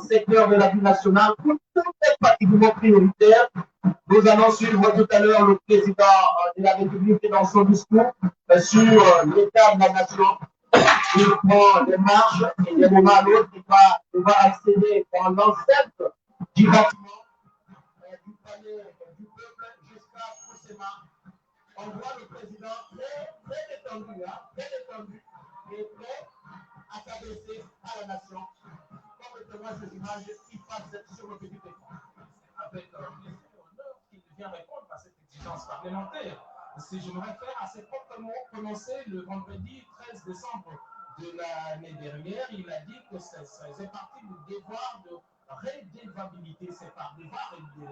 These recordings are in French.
secteurs de la vie nationale, tout est particulièrement prioritaire. Nous allons suivre tout à l'heure le président de la République dans son discours sur l'état de la nation. Il prend des marches et des moments à l'autre, il va accéder dans l'enceinte du bâtiment, du palais du peuple jusqu'à Poussema. On voit le président très détendu, et prêt à s'adresser à la nation. Comme ces images qui passent sur le petit écran. Avec plaisir et honneur qu'il vient répondre à cette exigence parlementaire. Si je me réfère à ses propres mots prononcés le vendredi 13 décembre de l'année dernière, il a dit que c'est parti du devoir de redevabilité. C'est par devoir de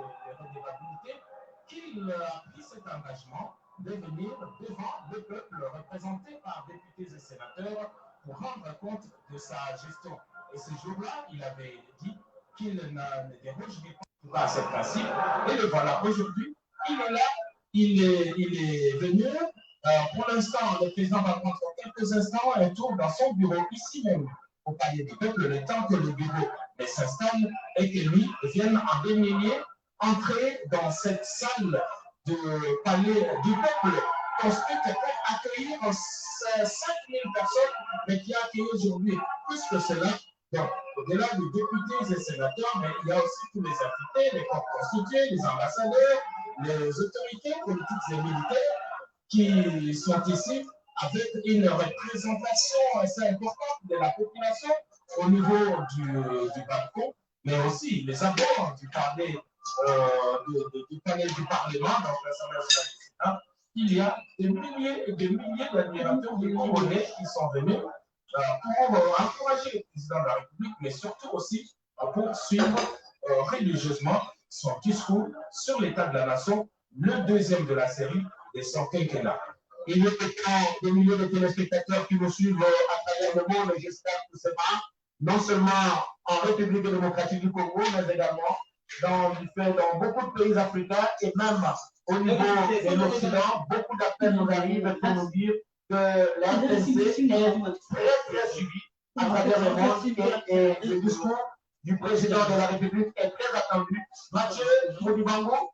redevabilité qu'il a pris cet engagement de venir devant le peuple représenté par députés et sénateurs pour rendre compte de sa gestion. Et ce jour-là, il avait dit qu'il ne dérogerait pas à ce principe. Et le voilà, aujourd'hui, il est là, il est venu. Pour l'instant, le président va prendre quelques instants un tour dans son bureau, ici même, au palais du peuple, le temps que le bureau s'installe et que lui vienne en démêler, entrer dans cette salle de palais du peuple construite pour accueillir 5000 personnes, mais qui a accueilli aujourd'hui plus que cela. Donc, au-delà des députés et sénateurs, mais il y a aussi tous les invités, les corps constitués, les ambassadeurs, les autorités politiques et militaires qui sont ici avec une représentation assez importante de la population au niveau du balcon, mais aussi les abords du palais, du Parlement, donc l'Assemblée nationale du Sénat. Il y a des milliers et des milliers d'admirateurs de Congolais qui sont venus pour encourager le président de la République, mais surtout aussi pour suivre religieusement son discours sur l'état de la nation, le deuxième de la série de son quinquennat. Il y a des milliers de téléspectateurs qui nous suivent à travers le monde, j'espère que c'est pas, non seulement en République démocratique du Congo, mais également dans beaucoup de pays africains et même au niveau de l'Occident, beaucoup d'appels nous arrivent pour nous dire que la RTC est très suivie à travers le monde et le discours du président de la République est très attendu. Mathieu Modibango,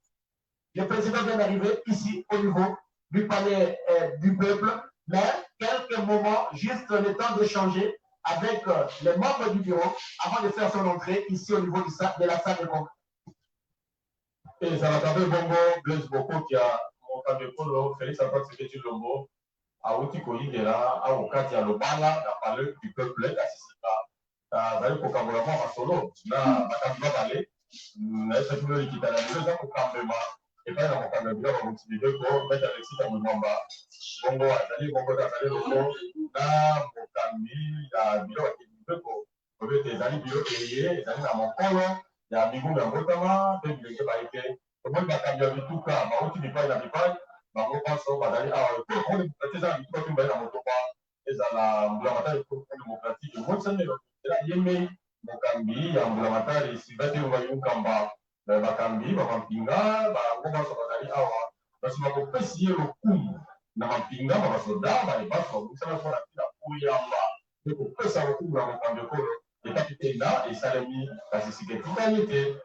le président vient d'arriver ici au niveau du palais du peuple, mais quelques moments, juste le temps d'échanger avec les membres du bureau avant de faire son entrée ici au niveau de la salle de congrès. Et ça va taper Bongo, Blaise Boko qui a monté le polo, Félix Antoine Tshisekedi Tshilombo, à Outikoyigera, à Okati, à Lobala, à palais du peuple, à Sisika, à Kokabola, à Solo, à Bakabila Balé, à Sekino Likita, à Lisa Kokambema, et pas dans Kokambema, à Moutibide, pour mettre Alexis à Moumamba, Bongo, à Zali, Bongo, à Zali, Bongo, à Mokambi, à Bilo, à Kibiko, pour mettre Zali, Bilo, et Zali, à Monkolo, ya migungu ya mbotama mpe bilenge bayeke tomoni bakambi ya bituka bauti bipai na bipai bango nyonso bazali awa po demokratie eza na bituka mpe baye na motoba ezala mbulamatari po démocratique emonisani ela yemei mokambi ya mbulamatari sylvain teyunga yunkamba bakambi bamampinga bango nyonso bazali awa baso bakopesi ye lokumu na mampinga babasoda bayebaso babukisana mpona tina koyamba mpe kopesa lokumu na mokambi ekolo ekapitenda esalemi kasi sika etikali ete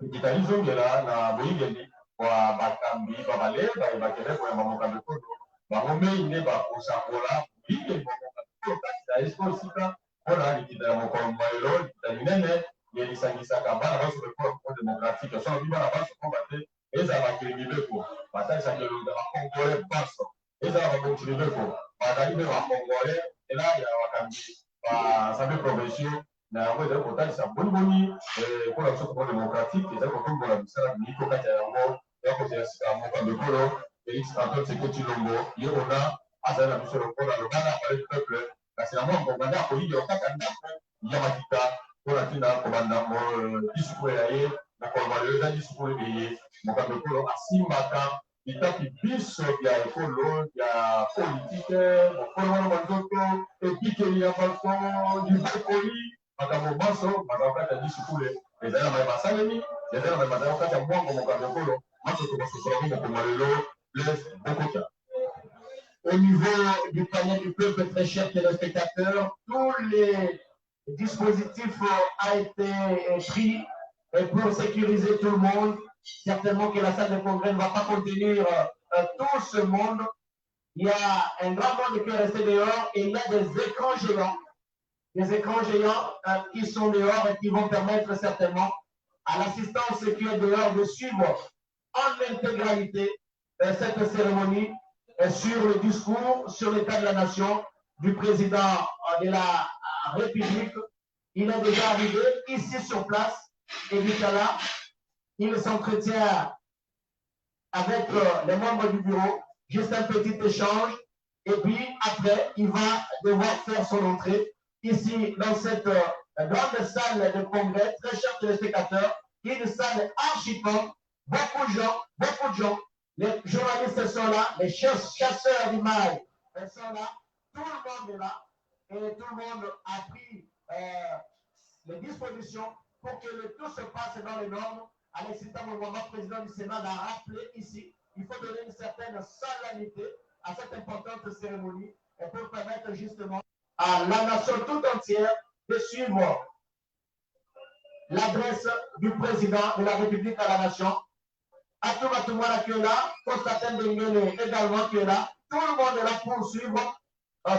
ekitali zongela na boyingeli bwa bakambi babale bayebakele koyamba mokambi ekolo bango mei nde bakosakola boyingeli bwa mokambi ekolo kasi na esiko esika mpona likita ya mokolo mayelo likita linene elisangisaka bana baso bekola po démocratique soki bana baso komba te ezala bakili mibeko batalisaka elonga bakongole baso ezala bakonti mibeko bazali mpe bakongole ela ya bakambi basambe provinciaux na yango ezali kotalisa boniboni mpona biso kongo démocratique ezali kotombola misala miko kati ya yango ya kozela sika mokambi ekolo Félix Antoine Tshisekedi Tshilombo ye ona azali na biso lokola lobana apale du peuple kasi na mwa mbongo nde akoyiga kaka ndako ya makita mpona ntina kobanda discours ya ye na koloba lelo eza discours eye mokambi ekolo asimbaka bitapi biso ya ekolo ya politike bokolo wana banzoto ebikeli ya bato libokoli makambo maso makambo kati ya discours ezali na mayeba asalemi ezali na mayeba azali kati ya mwango mokambi ekolo maso tokososolango mokongo lelo Blaise Bokota. Au niveau du palais du peuple, très chers téléspectateurs, tous les dispositifs ont été pris pour sécuriser tout le monde. Certainement que la salle de congrès ne va pas contenir tout ce monde. Il y a un grand monde qui est resté dehors et il y a des écrans géants qui sont dehors et qui vont permettre certainement à l'assistance qui est dehors de suivre en intégralité cette cérémonie sur le discours sur l'état de la nation du président de la République. Il est déjà arrivé ici sur place et là, il s'entretient avec les membres du bureau, juste un petit échange, et puis après, il va devoir faire son entrée ici dans cette grande salle de congrès, très chers téléspectateurs, qui est une salle archi-pompe, beaucoup de gens, Les journalistes sont là, les chasseurs d'images sont là, tout le monde est là et tout le monde a pris les dispositions pour que le tout se passe dans les normes. Alexis Tambwe-Mwamba, président du Sénat, l'a rappelé ici. Il faut donner une certaine solennité à cette importante cérémonie et pour permettre justement à la nation tout entière de suivre l'adresse du président de la République à la nation. Atouma Toumara qui est là, Constantin Dengele également qui est là. Tout le monde est là pour suivre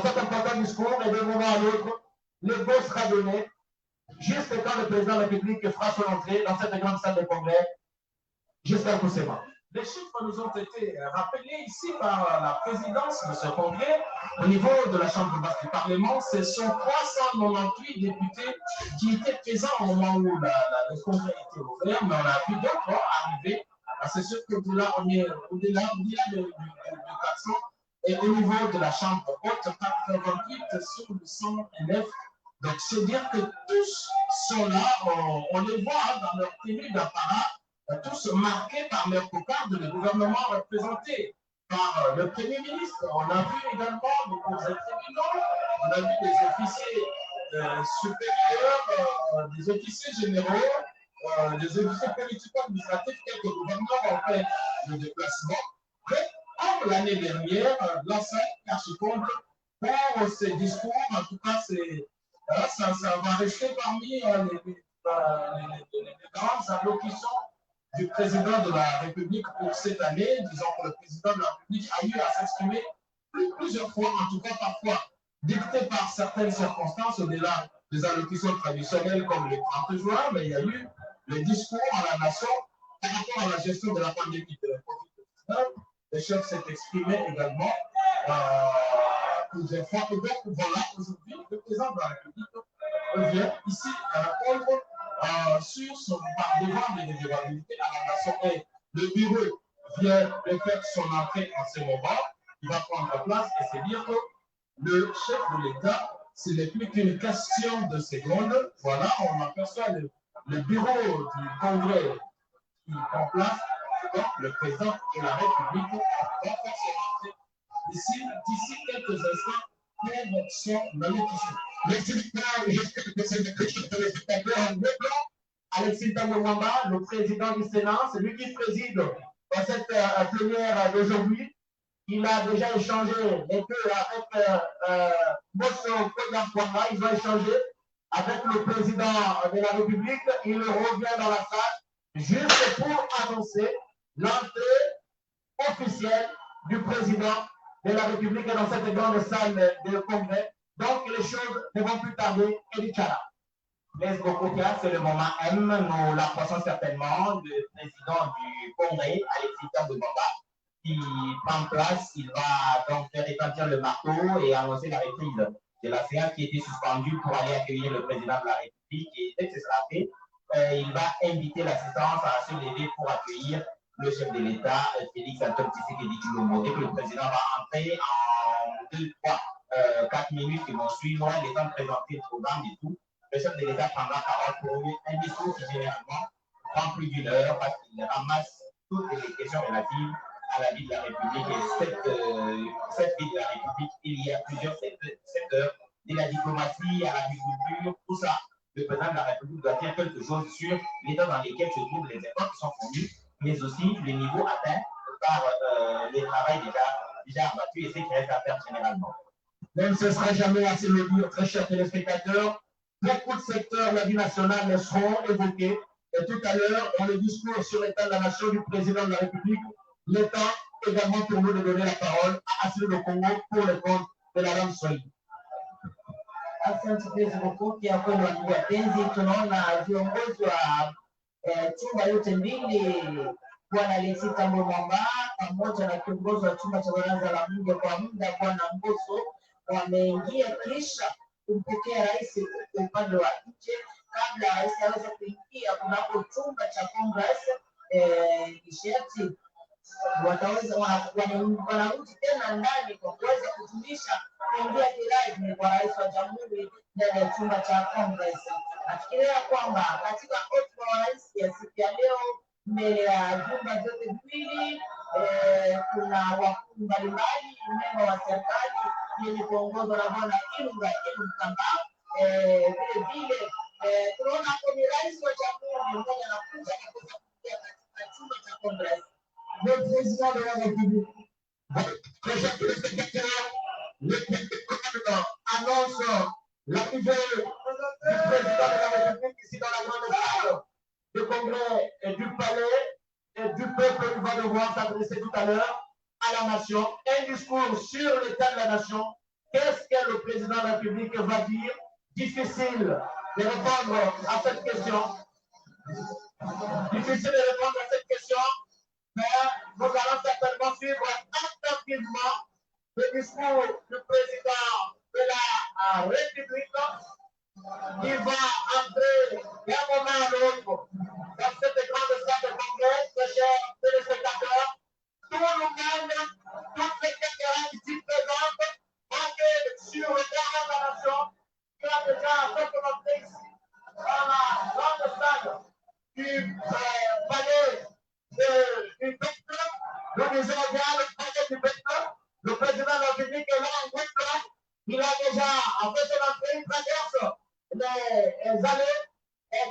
cet important discours et de moment à l'autre, le go sera donné juste quand le président de la République fera son entrée dans cette grande salle de congrès, jusqu'à Koussema. Les chiffres nous ont été rappelés ici par la présidence de ce congrès. Au niveau de la Chambre basse du Parlement, ce sont 398 députés qui étaient présents au moment où le congrès était ouvert, mais on a vu d'autres arriver. C'est sûr qu'au-delà, on est au-delà de 400. Et au niveau de la Chambre haute, 88 sur le 109. Donc, c'est dire que tous sont là, on les voit dans leur tenue d'apparat, tous marqués par leur cocarde, le gouvernement représenté par le Premier ministre. On a vu également des conseils tribunaux, on a vu des officiers supérieurs, des officiers généraux, des officiers politico-administratifs, quelques gouvernements ont fait le déplacement. Mais, comme l'année dernière, l'enceinte archiconte pour ces discours, en tout cas, ça va rester parmi les grandes allocutions du président de la République pour cette année. Disons que le président de la République a eu à s'exprimer plusieurs fois, en tout cas parfois dicté par certaines circonstances, au-delà des allocutions traditionnelles comme le 30 juin, mais il y a eu le discours à la nation par rapport à la gestion de la pandémie de la COVID-19. Le chef s'est exprimé également plusieurs fois. Et donc, voilà, aujourd'hui, le président de la République vient ici répondre sur son devoir de redevabilité à la nation. Et le bureau vient de faire son entrée en ce moment. Il va prendre place et c'est dire que le chef de l'État, ce n'est plus qu'une question de secondes. Voilà, on aperçoit le bureau du Congrès qui prend place. Donc, le président de la République va faire son entrée d'ici quelques instants pour son allocution. Merci Alexis Tambwe-Mwamba, le président du Sénat, c'est lui qui préside dans cette plénière d'aujourd'hui. Il a déjà échangé les deux avec Bosso Koyamkwanga, ils ont échangé avec le président de la République. Il revient dans la salle juste pour annoncer l'entrée officielle du président de la République dans cette grande salle de congrès. Donc les choses ne vont plus tarder. Edichara. Blaise Bokotia, c'est le moment M. Nous l'approchons certainement. Le président du Congrès, Alexis Tambwe-Mwamba, qui prend place. Il va donc faire retentir le marteau et annoncer la reprise de la séance qui était suspendue pour aller accueillir le président de la République. Et dès que ce sera fait, il va inviter l'assistance à se lever pour accueillir le chef de l'État, Félix Antoine Tshisekedi Tshilombo. Dès que le président va entrer en 2, 3, 4 minutes qui vont suivre, les temps de présenter le programme et tout, le chef de l'État prendra la parole pour un discours qui généralement prend plus d'1 heure parce qu'il ramasse toutes les questions relatives à la vie de la République. Et cette vie de la République, il y a plusieurs secteurs, de la diplomatie à l'agriculture, tout ça. Le président de la République doit dire quelque chose sur l'état dans lequel se trouvent les efforts qui sont fournis, mais aussi les niveaux atteints par les travails déjà abattus et ce qui reste à faire généralement. Même ce ne sera jamais assez le dire, très chers téléspectateurs. Beaucoup de secteurs de la vie nationale seront évoqués. Et tout à l'heure, dans le discours sur l'état de la nation du président de la République, l'État également pour nous de donner la parole à Assir de Congo pour le compte de la dame Swahili. Asante Bokoki ya kweli wandugu wapenzi, tunaona viongozi wa chumba yote mbili, Bwana Alexis Tambwe-Mwamba pamoja na kiongozi wa chumba cha baraza la bunge kwa muda Bwana Mbosso wameingia kisha kumpokea rais upande wa nje kabla rais aweze kuingia kunako chumba cha Congress. Nishati wataweza wanarudi tena ndani kwa kuweza kutumisha kuingia kirasmi kwa rais wa jamhuri ndani ya chumba cha Congress. Nafikiria kwamba katika hotuba wa rais ya siku ya leo mbele ya vyumba vyote viwili. Kuna wakuu mbalimbali, memba wa serikali yenye kuongozwa na Bwana Ilunga Mkamba. Vile vile tunaona hapo ni rais wa jamhuri mmoja anakuja na kuweza kuingia katika chumba cha Congress. Le président de la République, présent le secrétaire, le président annonce l'arrivée du président de la République ici dans la grande salle de congrès et du palais et du peuple qui va devoir s'adresser tout à l'heure à la nation. Un discours sur l'état de la nation. Qu'est-ce que le président de la République va dire? Difficile de répondre à cette question. Difficile de répondre à cette question. Mais nous allons certainement suivre attentivement le discours du président de la République qui va entrer d'un moment à l'autre dans cette grande salle de congrès, mes chers téléspectateurs. Tout le monde, toutes les caméras ici présentes, marquées sur le terrain de la nation, qui a déjà fait entrer ici dans la grande salle du palais du peuple. Nous disons bien le palais du peuple. Le président de la République est là en peuple. Il a déjà fait son entrée, il traverse les allées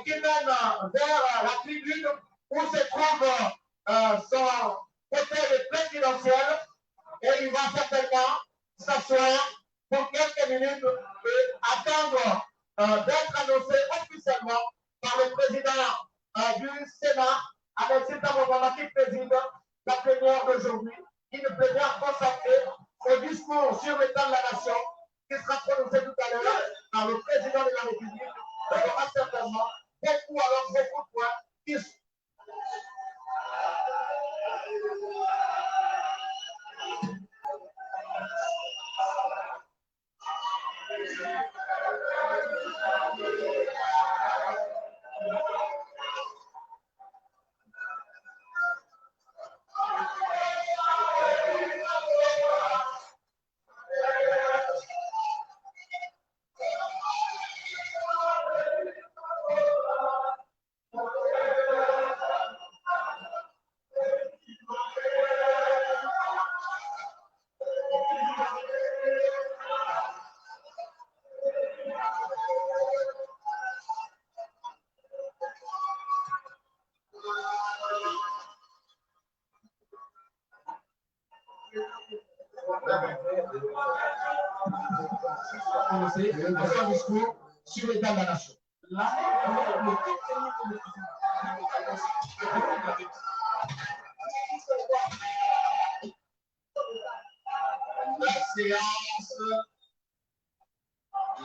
qui mènent vers la tribune où se trouve son côté présidentiel. Et il va certainement s'asseoir pour quelques minutes et attendre d'être annoncé officiellement par le président du Sénat, Alexis Tambwe qui préside la plénière d'aujourd'hui, une plénière consacrée au discours sur l'état de la nation qui sera prononcé tout à l'heure par le président de la République. Il y aura certainement beaucoup de points qui commencer son discours sur l'état de la nation.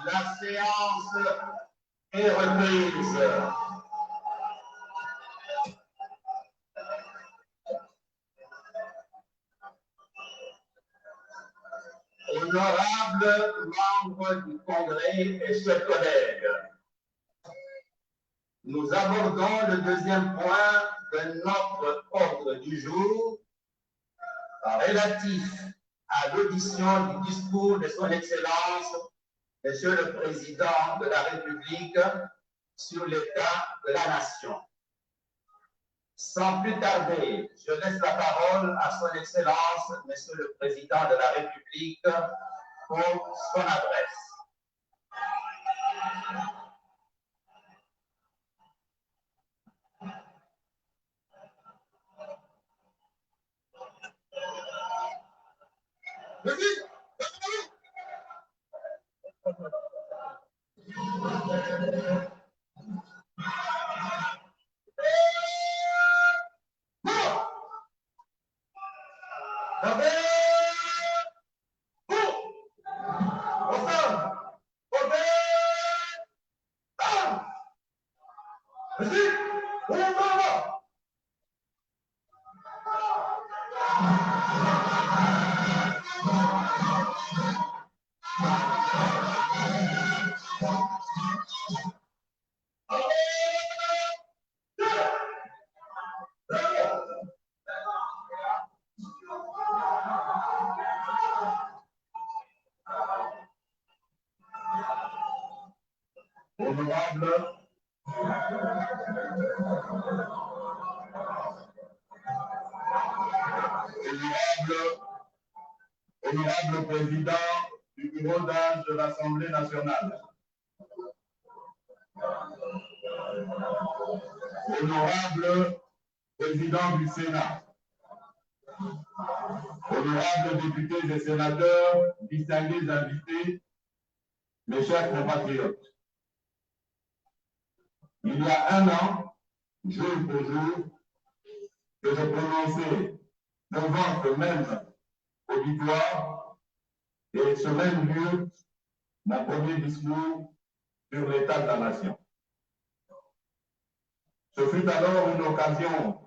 La séance est reprise. Honorables membres du Congrès et chers collègues, nous abordons le deuxième point de notre ordre du jour relatif à l'audition du discours de son Excellence, Monsieur le Président de la République, sur l'état de la nation. Sans plus tarder, je laisse la parole à son Excellence, Monsieur le Président de la République, pour son adresse. Honorable Honorable Président du Bureau d'âge de l'Assemblée nationale, Honorable Président du Sénat, Honorables députés et sénateurs, distingués invités, mes chers compatriotes, il y a un an, jour pour jour, que je prononçais devant ce même auditoire et ce même lieu mon premier discours sur l'état de la nation. Ce fut alors une occasion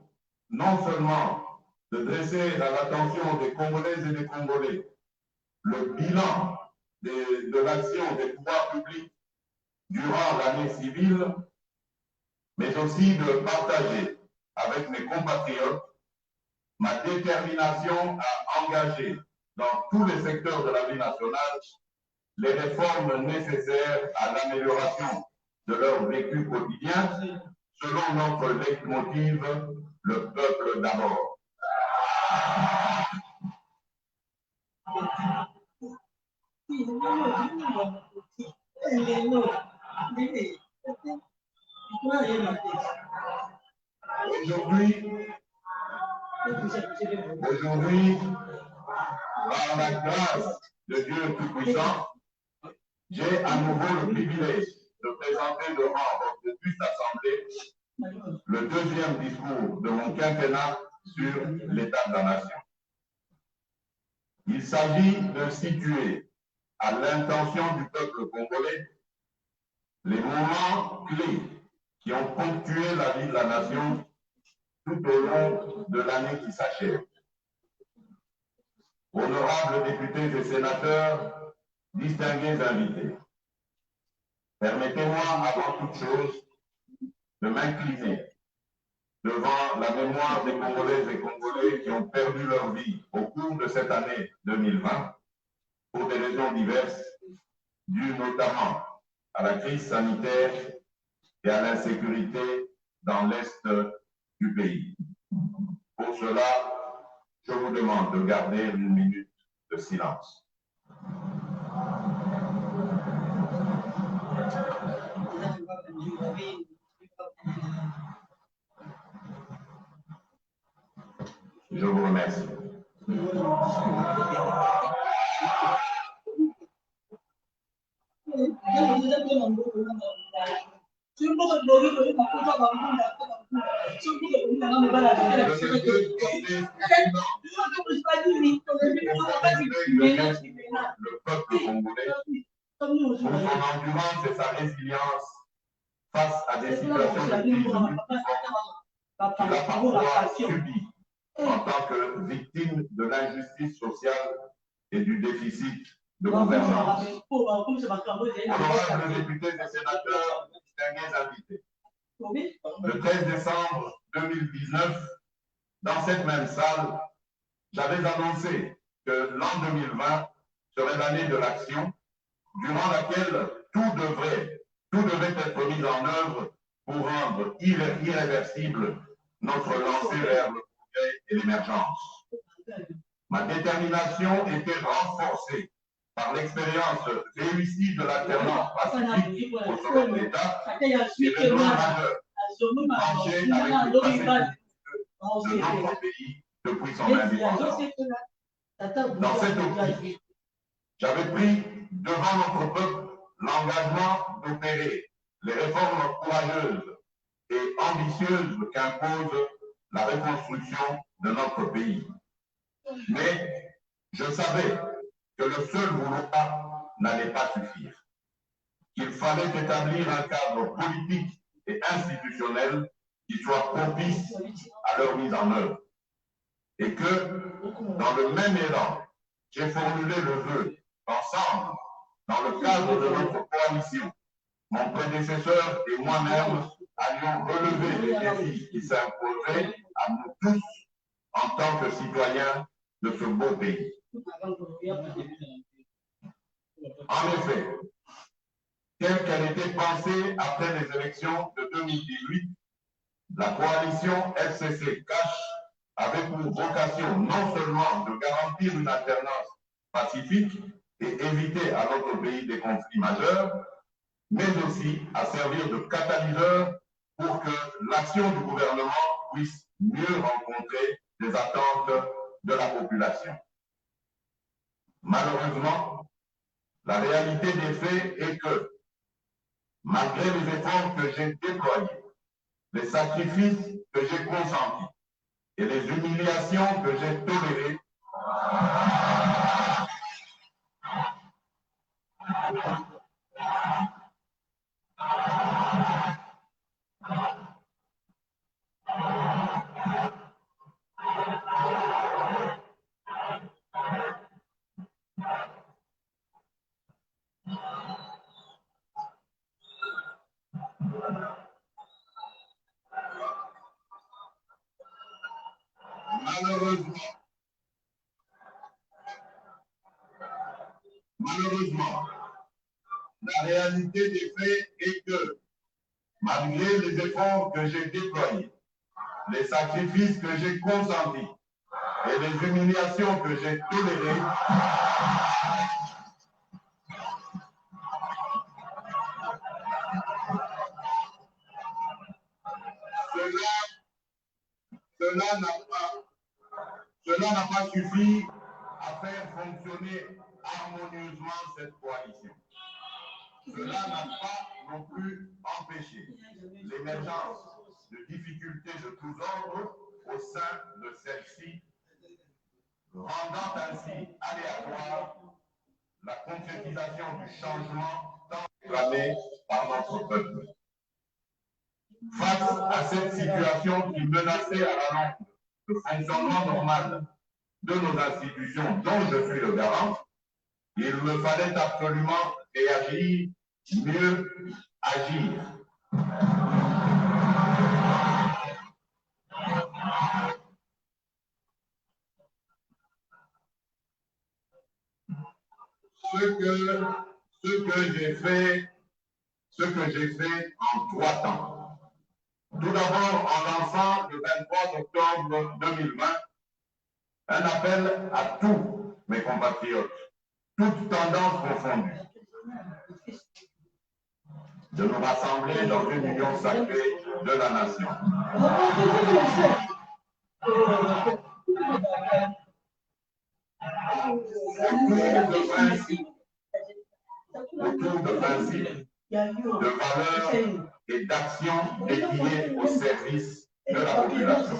non seulement de dresser à l'attention des Congolaises et des Congolais le bilan de l'action des pouvoirs publics durant l'année civile, mais aussi de partager avec mes compatriotes ma détermination à engager dans tous les secteurs de la vie nationale les réformes nécessaires à l'amélioration de leur vécu quotidien selon notre leitmotiv, le peuple d'abord. Aujourd'hui, par la grâce de Dieu Tout-Puissant, j'ai à nouveau le privilège de présenter devant votre auguste assemblée le deuxième discours de mon quinquennat sur l'état de la nation. Il s'agit de situer à l'intention du peuple congolais les moments clés qui ont ponctué la vie de la nation tout au long de l'année qui s'achève. Honorables députés et sénateurs, distingués invités, permettez-moi avant toute chose de m'incliner devant la mémoire des Congolaises et Congolais qui ont perdu leur vie au cours de cette année 2020 pour des raisons diverses, dues notamment à la crise sanitaire et à l'insécurité dans l'Est du pays. Pour cela, je vous demande de garder une minute de silence. Je vous remercie. Le peuple congolais, pour son endurance et sa résilience face à des situations de crise qu'il a parfois subies en tant que victime de l'injustice sociale et du déficit de gouvernance. Honorables députés et sénateurs, distingués invités, le 13 décembre 2019, dans cette même salle, j'avais annoncé que l'an 2020 serait l'année de l'action, durant laquelle tout devait être mis en œuvre pour rendre irréversible notre lancée vers le progrès et l'émergence. Ma détermination était renforcée par l'expérience réussie de l'alternance pacifique au sommet de l'État et le droit majeur tranché avec le passé de notre pays depuis son indépendance. Dans cette optique, j'avais pris devant notre peuple l'engagement d'opérer les réformes courageuses et ambitieuses qu'impose la reconstruction de notre pays. Mais je savais que le seul vouloir n'allait pas suffire, qu'il fallait établir un cadre politique et institutionnel qui soit propice à leur mise en œuvre. Et que, dans le même élan, j'ai formulé le vœu qu'ensemble, dans le cadre de notre coalition, mon prédécesseur et moi-même allions relever les défis qui s'imposeraient à nous tous en tant que citoyens de ce beau pays. En effet, telle qu'elle était pensée après les élections de 2018, la coalition FCC-CACH avait pour vocation non seulement de garantir une alternance pacifique et éviter à notre pays des conflits majeurs, mais aussi à servir de catalyseur pour que l'action du gouvernement puisse mieux rencontrer les attentes de la population. Malheureusement, la réalité des faits est que, malgré les efforts que j'ai déployés, les sacrifices que j'ai consentis et les humiliations que j'ai tolérées, malheureusement, la réalité des faits est que, malgré les efforts que j'ai déployés, les sacrifices que j'ai consentis et les humiliations que j'ai tolérées, cela n'a pas suffi à faire fonctionner harmonieusement cette coalition. Cela n'a pas non plus empêché l'émergence de difficultés de tous ordres au sein de celle-ci, rendant ainsi aléatoire la concrétisation du changement tant réclamé par notre peuple. Face à cette situation qui menaçait à la longue le fonctionnement normal de nos institutions dont je suis le garant, il me fallait absolument réagir, mieux agir. Ce que j'ai fait en 3 temps. Tout d'abord, en lançant le 23 octobre 2020, un appel à tous mes compatriotes, toutes tendances confondues, de nous rassembler dans une union sacrée de la nation. Autour de principes, de valeurs et d'actions dédiées au service de la population.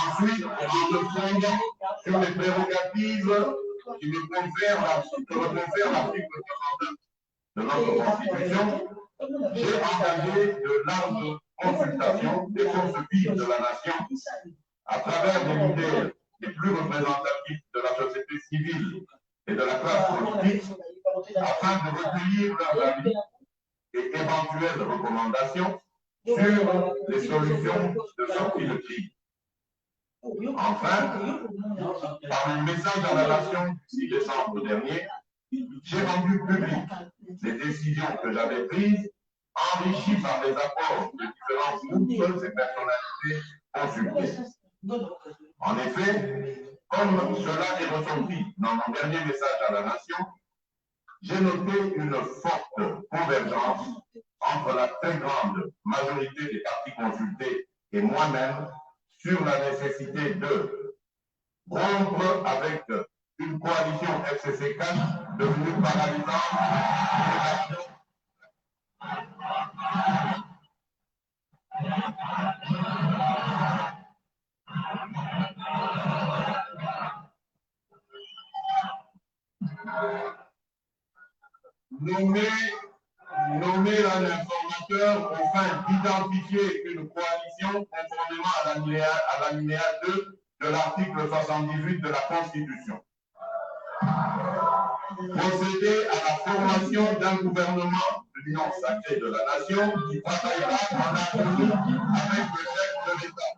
Ensuite, en me fondant sur les prérogatives qui me confèrent l'article 49 de notre Constitution, j'ai engagé de larges consultations des forces vives de la nation à travers des leaders les plus représentatifs de la société civile et de la classe politique afin de recueillir leurs avis et éventuelles recommandations sur les solutions de sortie de crise. Enfin, par un message à la nation du 6 décembre dernier, j'ai rendu public les décisions que j'avais prises, enrichies par les apports de différents groupes et personnalités consultées. En effet, comme cela est ressorti dans mon dernier message à la nation, j'ai noté une forte convergence entre la très grande majorité des partis consultés et moi-même sur la nécessité de rompre avec une coalition FCC4 devenue paralysante. Nommer un informateur afin d'identifier une coalition conformément à l'alinéa 2 de l'article 78 de la Constitution. Procéder à la formation d'un gouvernement de l'Union sacrée de la nation qui travaillera en harmonie avec le chef de l'État.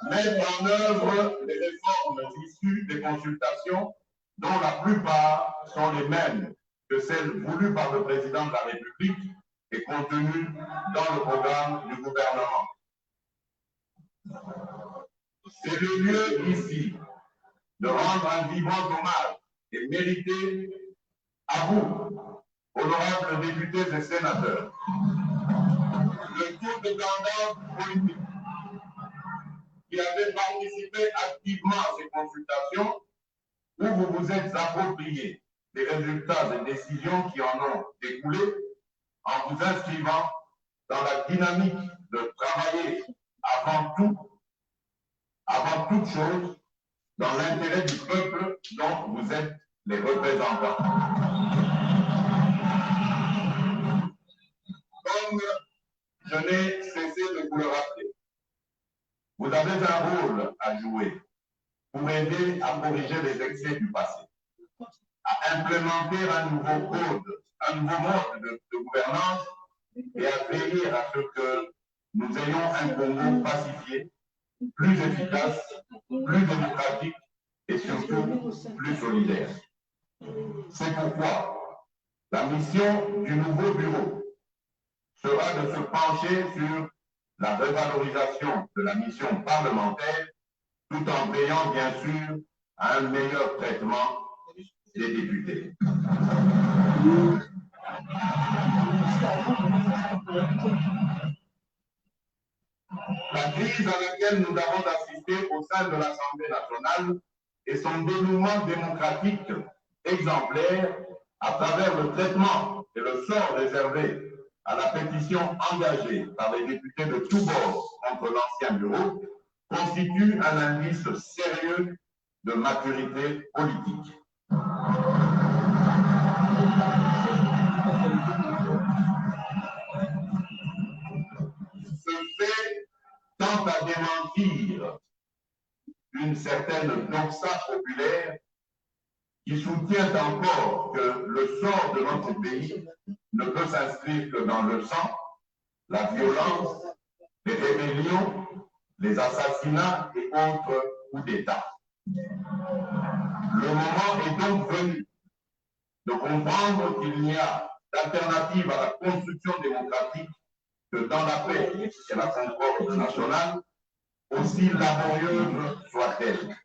Mettre en œuvre les réformes issues des consultations, dont la plupart sont les mêmes que celles voulues par le président de la République et contenues dans le programme du gouvernement. C'est le lieu ici de rendre un vibrant hommage et mérité à vous, honorables députés et sénateurs. Le tour de tendance politique qui avez participé activement à ces consultations, où vous vous êtes approprié des résultats et décisions qui en ont découlé en vous inscrivant dans la dynamique de travailler avant toute chose, dans l'intérêt du peuple dont vous êtes les représentants. Comme je n'ai cessé de vous le rappeler, vous avez un rôle à jouer pour aider à corriger les excès du passé, à implémenter un nouveau code, un nouveau mode de gouvernance et à veiller à ce que nous ayons un Congo pacifié, plus efficace, plus démocratique et surtout plus solidaire. C'est pourquoi la mission du nouveau bureau sera de se pencher sur la revalorisation de la mission parlementaire tout en veillant bien sûr à un meilleur traitement des députés. La crise à laquelle nous avons assisté au sein de l'Assemblée nationale et son dénouement démocratique exemplaire à travers le traitement et le sort réservé à la pétition engagée par les députés de tous bords contre l'ancien bureau constitue un indice sérieux de maturité politique. Ce fait tend à démentir une certaine doxa populaire qui soutient encore que le sort de notre pays ne peut s'inscrire que dans le sang, la violence, les rébellions, les assassinats et autres coups d'État. Le moment est donc venu de comprendre qu'il n'y a d'alternative à la construction démocratique que dans la paix et la concorde nationale, aussi laborieuse soit-elle.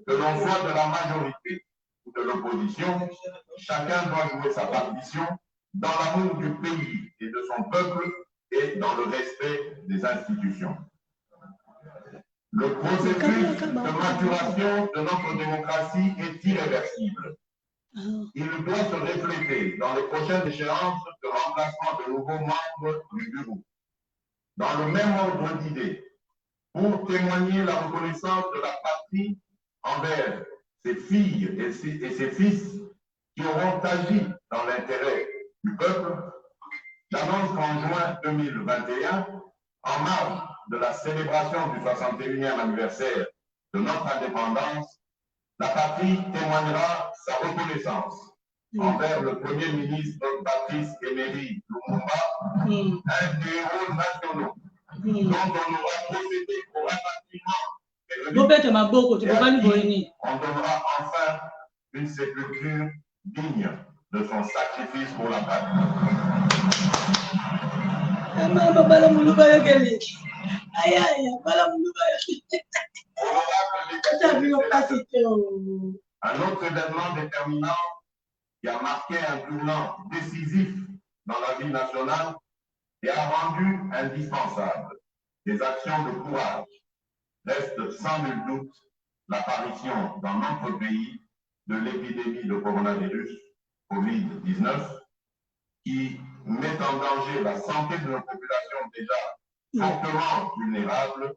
Que l'on soit de la majorité ou de l'opposition, chacun doit jouer sa partition dans l'amour du pays et de son peuple et dans le respect des institutions. Le processus de maturation de notre démocratie est irréversible. Il doit se refléter dans les prochaines échéances de remplacement de nouveaux membres du bureau. Dans le même ordre d'idées, pour témoigner la reconnaissance de la patrie envers ses filles et ses fils qui auront agi dans l'intérêt du peuple, j'annonce qu'en juin 2021, en marge de la célébration du 61e anniversaire de notre indépendance, la patrie témoignera sa reconnaissance envers le Premier ministre Patrice Emery Lumumba, un des héros nationaux dont on aura procédé au rapatriement et on donnera enfin une sépulture digne de son sacrifice pour la patrie. Un autre événement déterminant qui a marqué un tournant décisif dans la vie nationale et a rendu indispensable des actions de courage reste sans nul doute l'apparition dans notre pays de l'épidémie de coronavirus COVID-19 qui met en danger la santé de nos populations déjà fortement vulnérables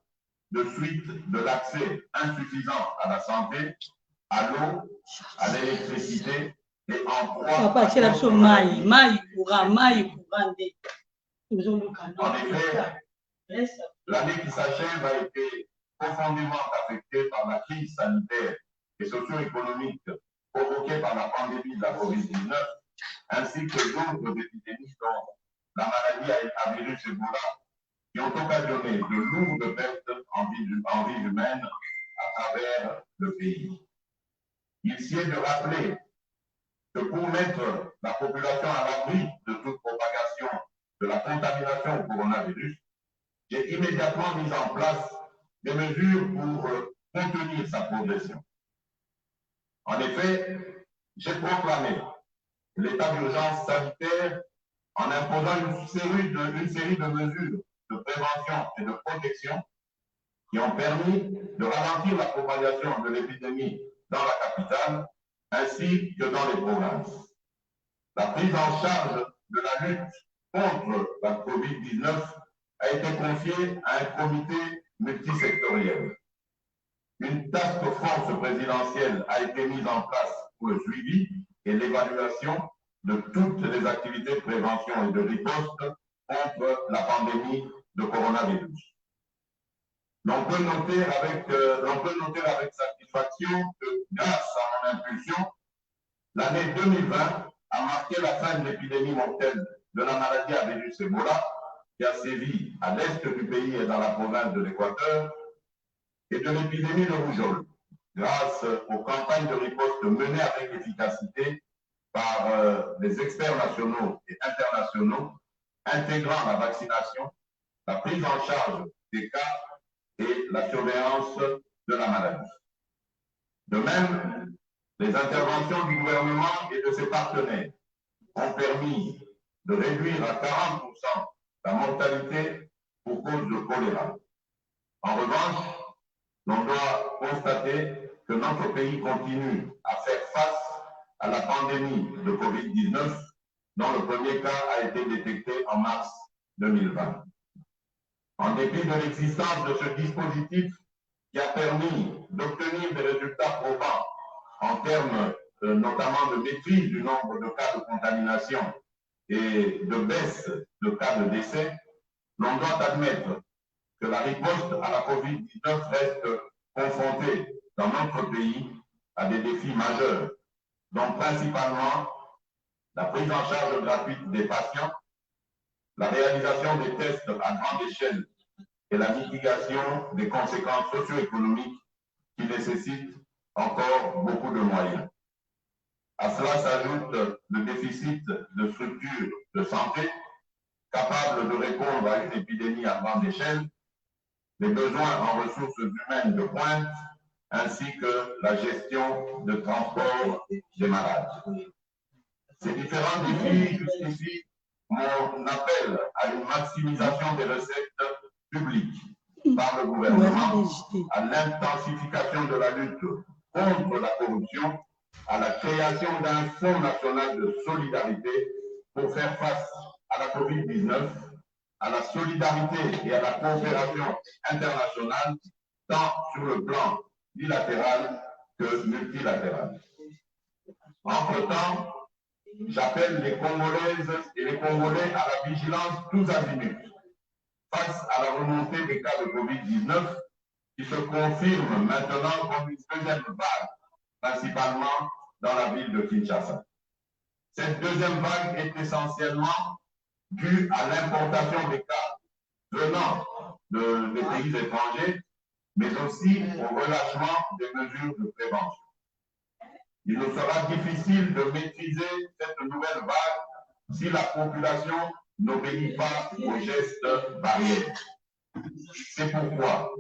de suite de l'accès insuffisant à la santé, à l'eau, à l'électricité et en proie à en effet, l'année qui s'achève a été profondément affectée par la crise sanitaire et socio-économique provoquée par la pandémie de la COVID-19, ainsi que d'autres épidémies dont la maladie à virus Ebola, qui ont occasionné de lourdes pertes en vie humaine à travers le pays. Il sied de rappeler que pour mettre la population à l'abri de toute propagation de la contamination au coronavirus, j'ai immédiatement mis en place des mesures pour contenir sa progression. En effet, j'ai proclamé l'état d'urgence sanitaire en imposant une série de mesures de prévention et de protection qui ont permis de ralentir la propagation de l'épidémie dans la capitale ainsi que dans les provinces. La prise en charge de la lutte contre la COVID-19 a été confiée à un comité multisectoriel. Une task force présidentielle a été mise en place pour le suivi et l'évaluation de toutes les activités de prévention et de riposte contre la pandémie de coronavirus. L'on peut noter avec satisfaction que grâce à mon impulsion, l'année 2020 a marqué la fin de l'épidémie mortelle de la maladie à virus Ebola qui a sévi à l'est du pays et dans la province de l'Équateur et de l'épidémie de rougeole grâce aux campagnes de riposte menées avec efficacité par des experts nationaux et internationaux intégrant la vaccination, la prise en charge des cas et la surveillance de la maladie. De même, les interventions du gouvernement et de ses partenaires ont permis de réduire à 40% la mortalité pour cause de choléra. En revanche, l'on doit constater que notre pays continue à faire face à la pandémie de COVID-19, dont le premier cas a été détecté en mars 2020. En dépit de l'existence de ce dispositif qui a permis d'obtenir des résultats probants en termes notamment de maîtrise du nombre de cas de contamination et de baisse de cas de décès, l'on doit admettre que la riposte à la COVID-19 reste confrontée dans notre pays à des défis majeurs, dont principalement la prise en charge gratuite des patients, la réalisation des tests à grande échelle et la mitigation des conséquences socio-économiques qui nécessitent encore beaucoup de moyens. À cela s'ajoute le déficit de structures de santé capables de répondre à une épidémie à grande échelle, les besoins en ressources humaines de pointe, ainsi que la gestion de transport des malades. Ces différents défis justifient mon appel à une maximisation des recettes publiques par le gouvernement, à l'intensification de la lutte contre la corruption, à la création d'un fonds national de solidarité pour faire face à la COVID-19, à la solidarité et à la coopération internationale, tant sur le plan bilatéral que multilatéral. Entre-temps, j'appelle les Congolaises et les Congolais à la vigilance tous azimuts face à la remontée des cas de COVID-19 qui se confirme maintenant comme une deuxième vague, principalement dans la ville de Kinshasa. Cette deuxième vague est essentiellement due à l'importation des cas venant des pays étrangers, mais aussi au relâchement des mesures de prévention. Il nous sera difficile de maîtriser cette nouvelle vague si la population n'obéit pas aux gestes barrières. C'est pourquoi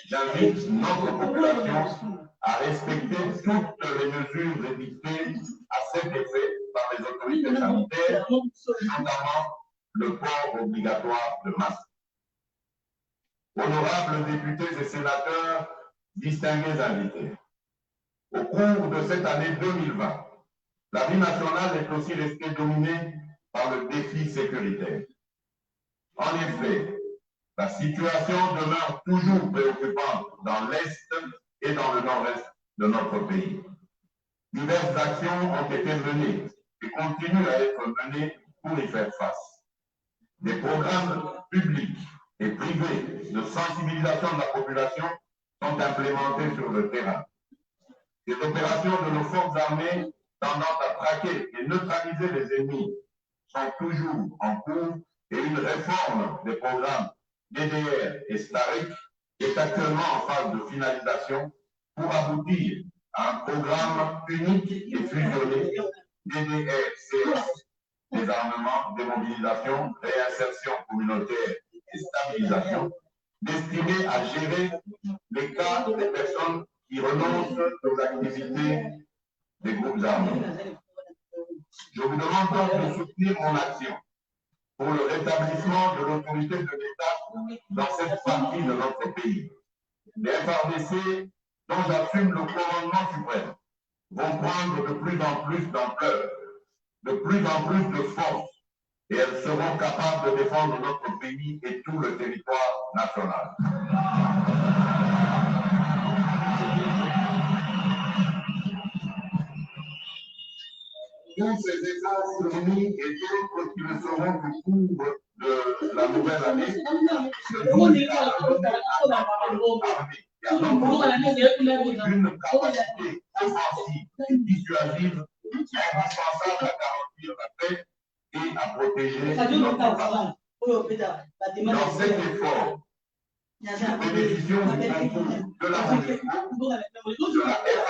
j'invite notre population à respecter toutes les mesures édictées à cet effet par les autorités sanitaires, notamment le port obligatoire de masques. Honorables députés et sénateurs, distingués invités, au cours de cette année 2020, la vie nationale est aussi restée dominée par le défi sécuritaire. En effet, la situation demeure toujours préoccupante dans l'Est et dans le Nord-Est de notre pays. Diverses actions ont été menées et continuent à être menées pour y faire face. Des programmes publics et privés de sensibilisation de la population sont implémentés sur le terrain. Les opérations de nos forces armées tendant à traquer et neutraliser les ennemis sont toujours en cours et une réforme des programmes DDR et STARIC est actuellement en phase de finalisation pour aboutir à un programme unique et fusionné DDR-CS, désarmement, démobilisation, réinsertion communautaire et stabilisation, destiné à gérer les cas des personnes qui renoncent aux activités des groupes armés. Je vous demande donc de soutenir mon action pour le rétablissement de l'autorité de l'État dans cette partie de notre pays. Les FARDC, dont j'assume le commandement suprême, vont prendre de plus en plus d'ampleur, de plus en plus de force, et elles seront capables de défendre notre pays et tout le territoire national. Tous ces efforts fournis et d'autres qui le seront au cours de la nouvelle année se visent à redonner à notre armée et à notre une capacité offensive et dissuasive indispensable à garantir la paix et à protéger notre patrie. Dans cet effort, nous bénéficions du concours de la MONUSCO, de la FIB,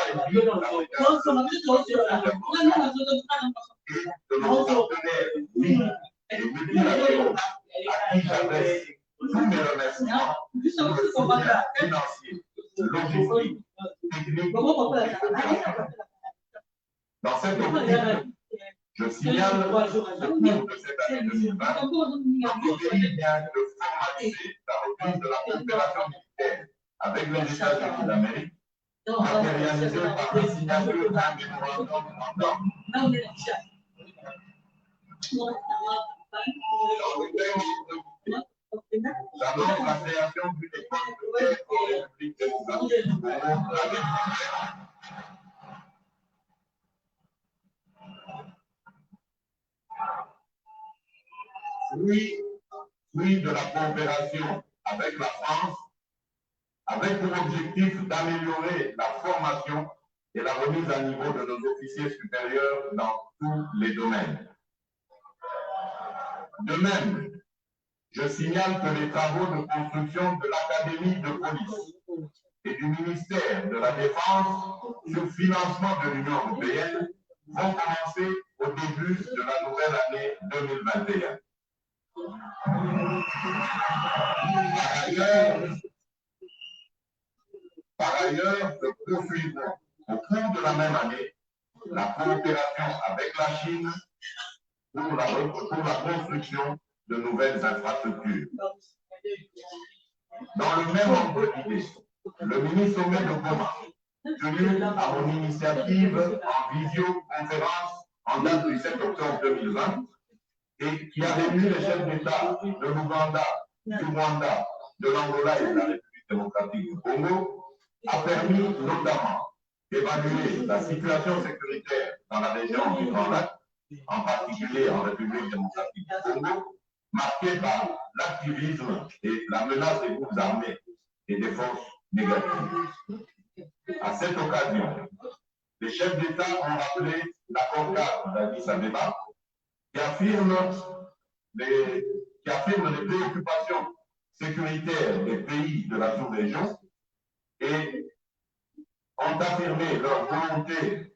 et de nos partenaires liés et multilatéraux à qui j'adresse tous mes remerciements pour le soutien financier, logistique, technique et opérationnel. Dans cette optique, je signale qu'au cours de cette année 2020, notre pays vient de formaliser la reprise de la coopération militaire avec les États-Unis d'Amérique, matérialisée par la signature d'un mémorandum d'entente. Dans le thème j'annonce la création d'une école de guerre en République démocratique du Congo. Fruit de la coopération avec la France, avec pour objectif d'améliorer la formation et la remise à niveau de nos officiers supérieurs dans tous les domaines. De même, je signale que les travaux de construction de l'Académie de police et du ministère de la Défense sur financement de l'Union européenne vont commencer au début de la nouvelle année 2021. Par ailleurs, nous poursuivrons au cours de la même année la coopération avec la Chine pour la construction de nouvelles infrastructures. Dans le même ordre d'idée, le mini-sommet de Goma, tenu à mon initiative en visioconférence en date du 7 octobre 2020, et qui a réuni les chefs d'État de l'Ouganda, du Rwanda, de l'Angola et de la République démocratique du Congo, a permis notamment d'évaluer la situation sécuritaire dans la région du Grand Lac, en particulier en République démocratique du Congo, marquée par l'activisme et la menace des groupes armés et des forces négatives. À cette occasion, les chefs d'État ont rappelé l'accord cadre d'Addis Abeba qui affirme les préoccupations sécuritaires des pays de la sous-région et ont affirmé leur volonté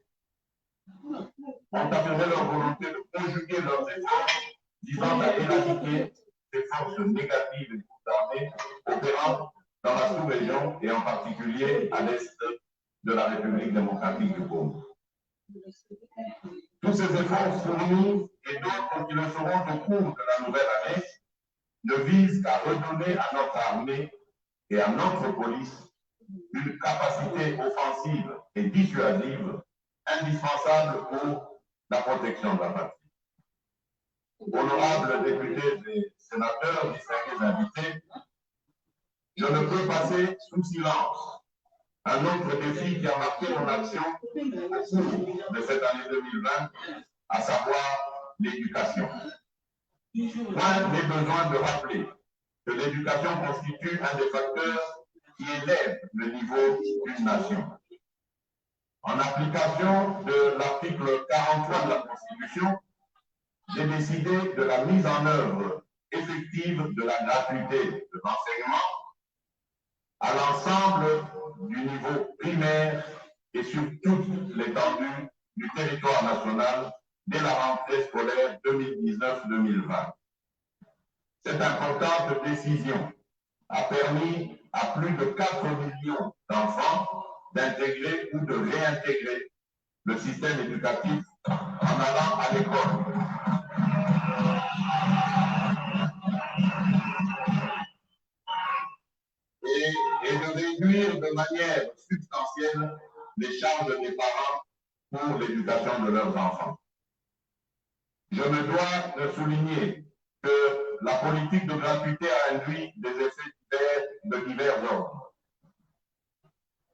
de conjuguer leurs efforts visant à éradiquer ces forces négatives des groupes armés opérant dans la sous-région et en particulier à l'est de la République démocratique du Congo. Tous ces efforts fournis et d'autres qui le seront au cours de la nouvelle année ne visent qu'à redonner à notre armée et à notre police une capacité offensive et dissuasive indispensable pour la protection de la patrie. Honorables députés et sénateurs, distingués invités, je ne peux passer sous silence un autre défi qui a marqué mon action au cours de cette année 2020, à savoir l'éducation. Point n'est besoin de rappeler que l'éducation constitue un des facteurs qui élève le niveau d'une nation. En application de l'article 43 de la Constitution, j'ai décidé de la mise en œuvre effective de la gratuité de l'enseignement à l'ensemble du niveau primaire et sur toute l'étendue du territoire national dès la rentrée scolaire 2019-2020. Cette importante décision a permis à plus de 4 millions d'enfants d'intégrer ou de réintégrer le système éducatif en allant à l'école. Et de réduire de manière substantielle les charges des parents pour l'éducation de leurs enfants. Je me dois de souligner que la politique de gratuité a induit des effets de divers ordres.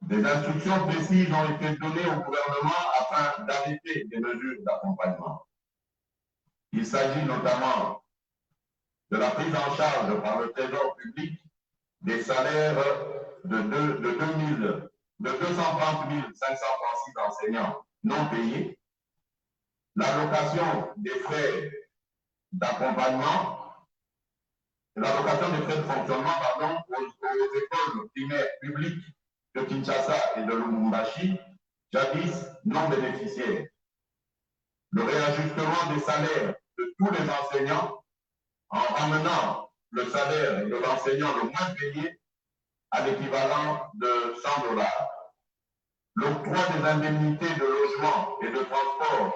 Des instructions précises ont été données au gouvernement afin d'arrêter des mesures d'accompagnement. Il s'agit notamment de la prise en charge par le Trésor public des salaires de 230 536 enseignants non payés, l'allocation des frais d'accompagnement, l'allocation des frais de fonctionnement, aux écoles primaires publiques de Kinshasa et de Lubumbashi, jadis non bénéficiaires. Le réajustement des salaires de tous les enseignants en ramenant le salaire de l'enseignant le moins payé à l'équivalent de $100. L'octroi des indemnités de logement et de transport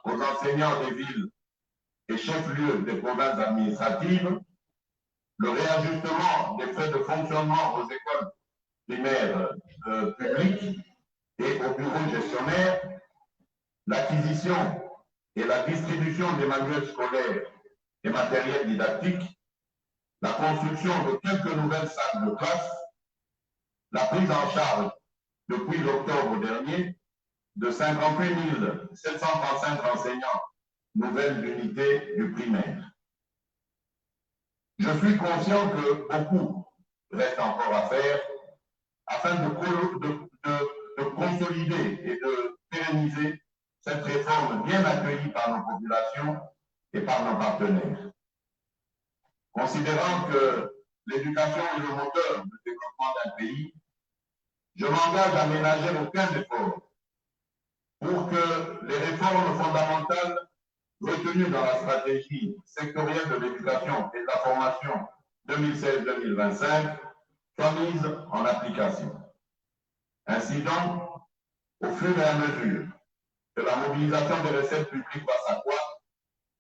aux enseignants des villes et chefs-lieux des provinces administratives, le réajustement des frais de fonctionnement aux écoles primaires publiques et aux bureaux gestionnaires, l'acquisition et la distribution des manuels scolaires et matériels didactiques, la construction de quelques nouvelles salles de classe, la prise en charge depuis l'octobre dernier de 58 735 enseignants nouvelles unités du primaire. Je suis conscient que beaucoup reste encore à faire afin de consolider et de pérenniser cette réforme bien accueillie par nos populations et par nos partenaires. Considérant que l'éducation est le moteur du développement d'un pays, je m'engage à ménager aucun effort pour que les réformes fondamentales retenues dans la stratégie sectorielle de l'éducation et de la formation 2016-2025 soient mises en application. Ainsi donc, au fur et à mesure que la mobilisation des recettes publiques va s'accroître,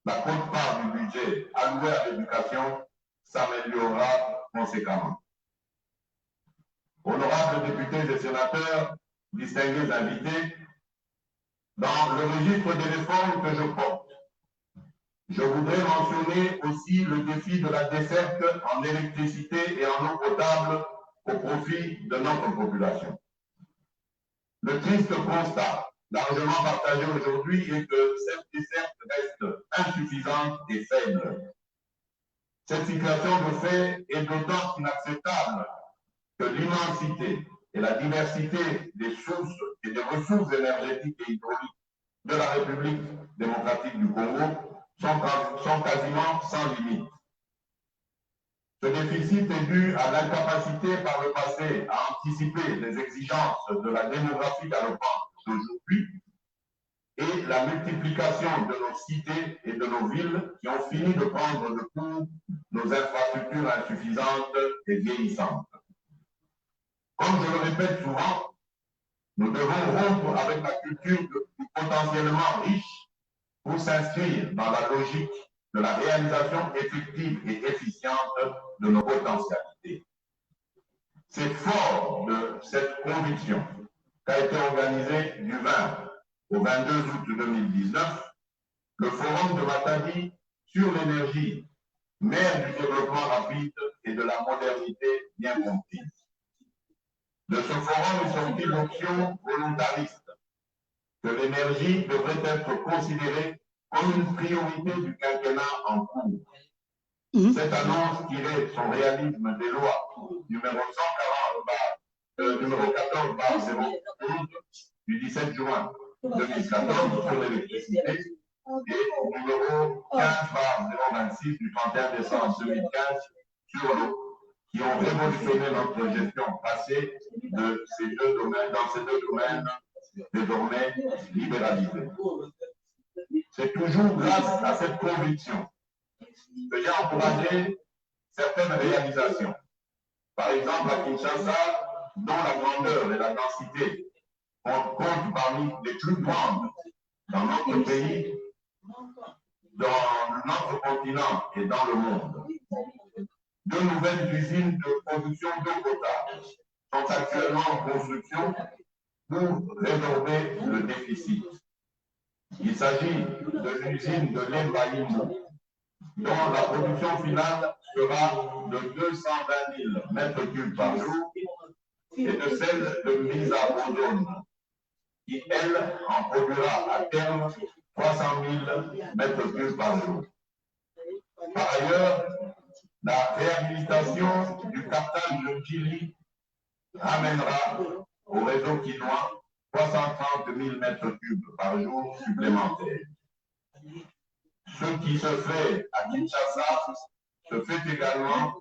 la quote-part du budget alloué à l'éducation s'améliorera conséquemment. Honorables députés et sénateurs, distingués invités, dans le registre des réformes que je porte, je voudrais mentionner aussi le défi de la desserte en électricité et en eau potable au profit de notre population. Le triste constat, largement partagé aujourd'hui, est que cette desserte reste insuffisante et faible. Cette situation de fait est d'autant inacceptable que l'immensité et la diversité des sources et des ressources énergétiques et hydrauliques de la République démocratique du Congo sont quasiment sans limite. Ce déficit est dû à l'incapacité par le passé à anticiper les exigences de la démographie galopante d'aujourd'hui et la multiplication de nos cités et de nos villes qui ont fini de prendre de court nos infrastructures insuffisantes et vieillissantes. Comme je le répète souvent, nous devons rompre avec la culture du potentiellement riche pour s'inscrire dans la logique de la réalisation effective et efficiente de nos potentialités. C'est fort de cette conviction qu'a été organisé du 20 au 22 août 2019 le forum de Matadi sur l'énergie, mère du développement rapide et de la modernité bien comprise. De ce forum est sortie l'option volontariste que l'énergie devrait être considérée comme une priorité du quinquennat en cours. Cette annonce tirait son réalisme des lois numéro 14/012 du 17 juin 2014 sur l'électricité et numéro 15/026 du 31 décembre 2015 sur l'eau, qui ont révolutionné notre gestion passée de ces deux domaines, dans ces deux domaines désormais libéralisés. C'est toujours grâce à cette conviction que j'ai encouragé certaines réalisations, Par exemple, à Kinshasa, dont la grandeur et la densité comptent parmi les plus grandes dans notre pays, dans notre continent et dans le monde. 2 nouvelles usines de production d'eau potable sont actuellement en construction pour résorber le déficit. Il s'agit de l'usine de lait Baïmou, dont la production finale sera de 220 000 mètres cubes par jour, et de celle de Misa Ozone, qui, elle, en produira à terme 300 000 mètres cubes par jour. Par ailleurs, la réhabilitation du captage de Chili ramènera au réseau quinois 330 000 mètres cubes par jour supplémentaires. Ce qui se fait à Kinshasa se fait également,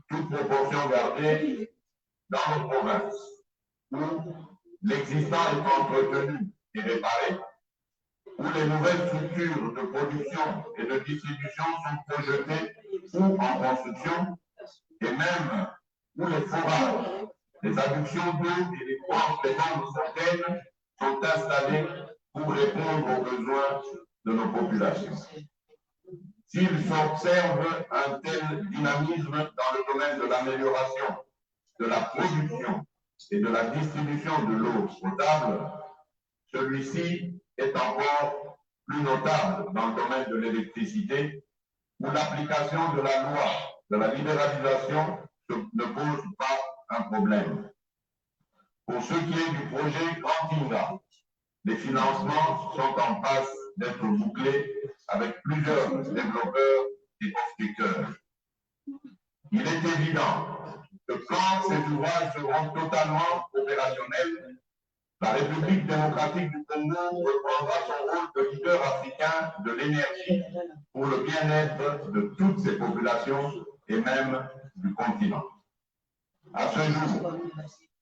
toute proportion gardée, dans nos provinces, où l'existant est entretenu et réparé, où les nouvelles structures de production et de distribution sont projetées ou en construction, et même où les forages, les adductions d'eau et les bandes fontaines sont installées pour répondre aux besoins de nos populations. S'il s'observe un tel dynamisme dans le domaine de l'amélioration de la production et de la distribution de l'eau potable, celui-ci est encore plus notable dans le domaine de l'électricité, où l'application de la loi de la libéralisation ne pose pas un problème. Pour ce qui est du projet Grand Kinga, les financements sont en passe d'être bouclés avec plusieurs développeurs et off-takers. Il est évident que quand ces ouvrages seront totalement opérationnels, la République démocratique du Congo reprendra son rôle de leader africain de l'énergie pour le bien-être de toutes ses populations et même du continent. À ce jour,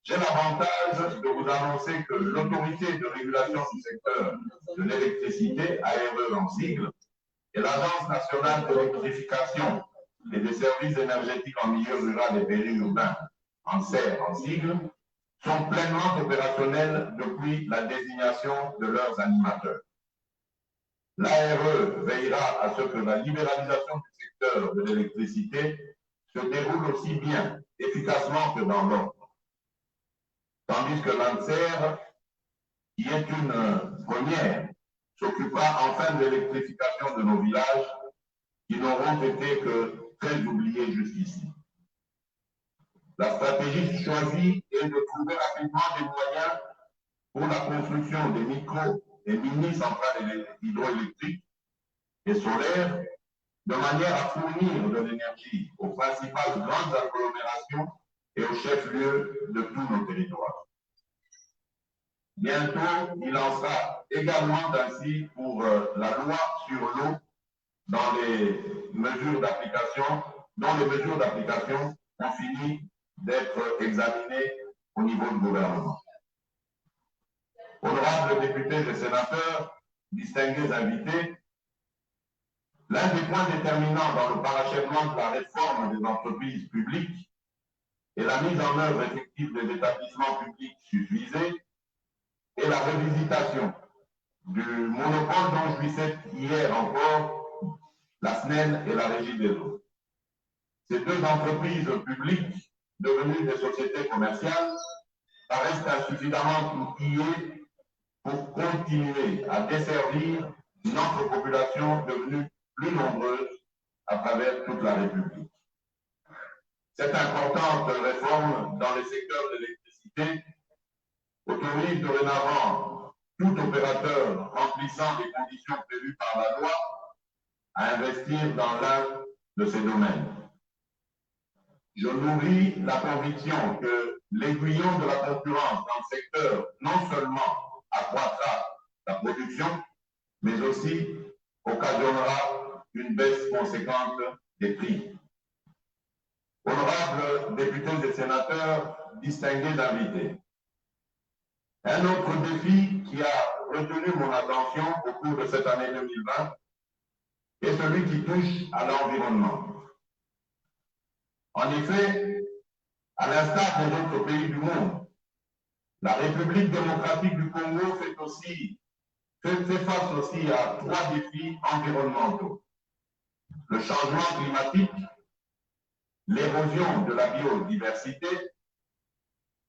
j'ai l'avantage de vous annoncer que l'autorité de régulation du secteur de l'électricité, ARE en sigle, et l'Agence nationale d'électrification et des services énergétiques en milieu rural et périurbain, en SER en sigle, sont pleinement opérationnels depuis la désignation de leurs animateurs. L'ARE veillera à ce que la libéralisation du secteur de l'électricité se déroule aussi bien efficacement que dans l'ordre. Tandis que l'ANSER, qui est une première, s'occupera enfin de l'électrification de nos villages qui n'auront été que très oubliés jusqu'ici. La stratégie choisie est de trouver rapidement des moyens pour la construction des micro et mini-centrales hydroélectriques et solaires, de manière à fournir de l'énergie aux principales grandes agglomérations et aux chefs-lieux de tous nos territoires. Bientôt, il en sera également ainsi pour la loi sur l'eau dont les mesures d'application ont fini d'être examinées au niveau du gouvernement. Honorables députés et sénateurs, distingués invités, l'un des points déterminants dans le parachèvement de la réforme des entreprises publiques et la mise en œuvre effective des établissements publics susvisés est la revisitation du monopole dont jouissait hier encore la SNEL et la Régie des eaux. Ces deux entreprises publiques, devenues des sociétés commerciales, paraissent insuffisamment outillées pour continuer à desservir notre population devenue plus nombreuse à travers toute la République. Cette importante réforme dans le secteur de l'électricité autorise dorénavant tout opérateur remplissant les conditions prévues par la loi à investir dans l'un de ces domaines. Je nourris la conviction que l'aiguillon de la concurrence dans le secteur non seulement accroîtra la production, mais aussi occasionnera une baisse conséquente des prix. Honorables députés et sénateurs, distingués d'invités, un autre défi qui a retenu mon attention au cours de cette année 2020 est celui qui touche à l'environnement. En effet, À l'instar des autres pays du monde, la République démocratique du Congo fait face aussi à 3 défis environnementaux. Le changement climatique, l'érosion de la biodiversité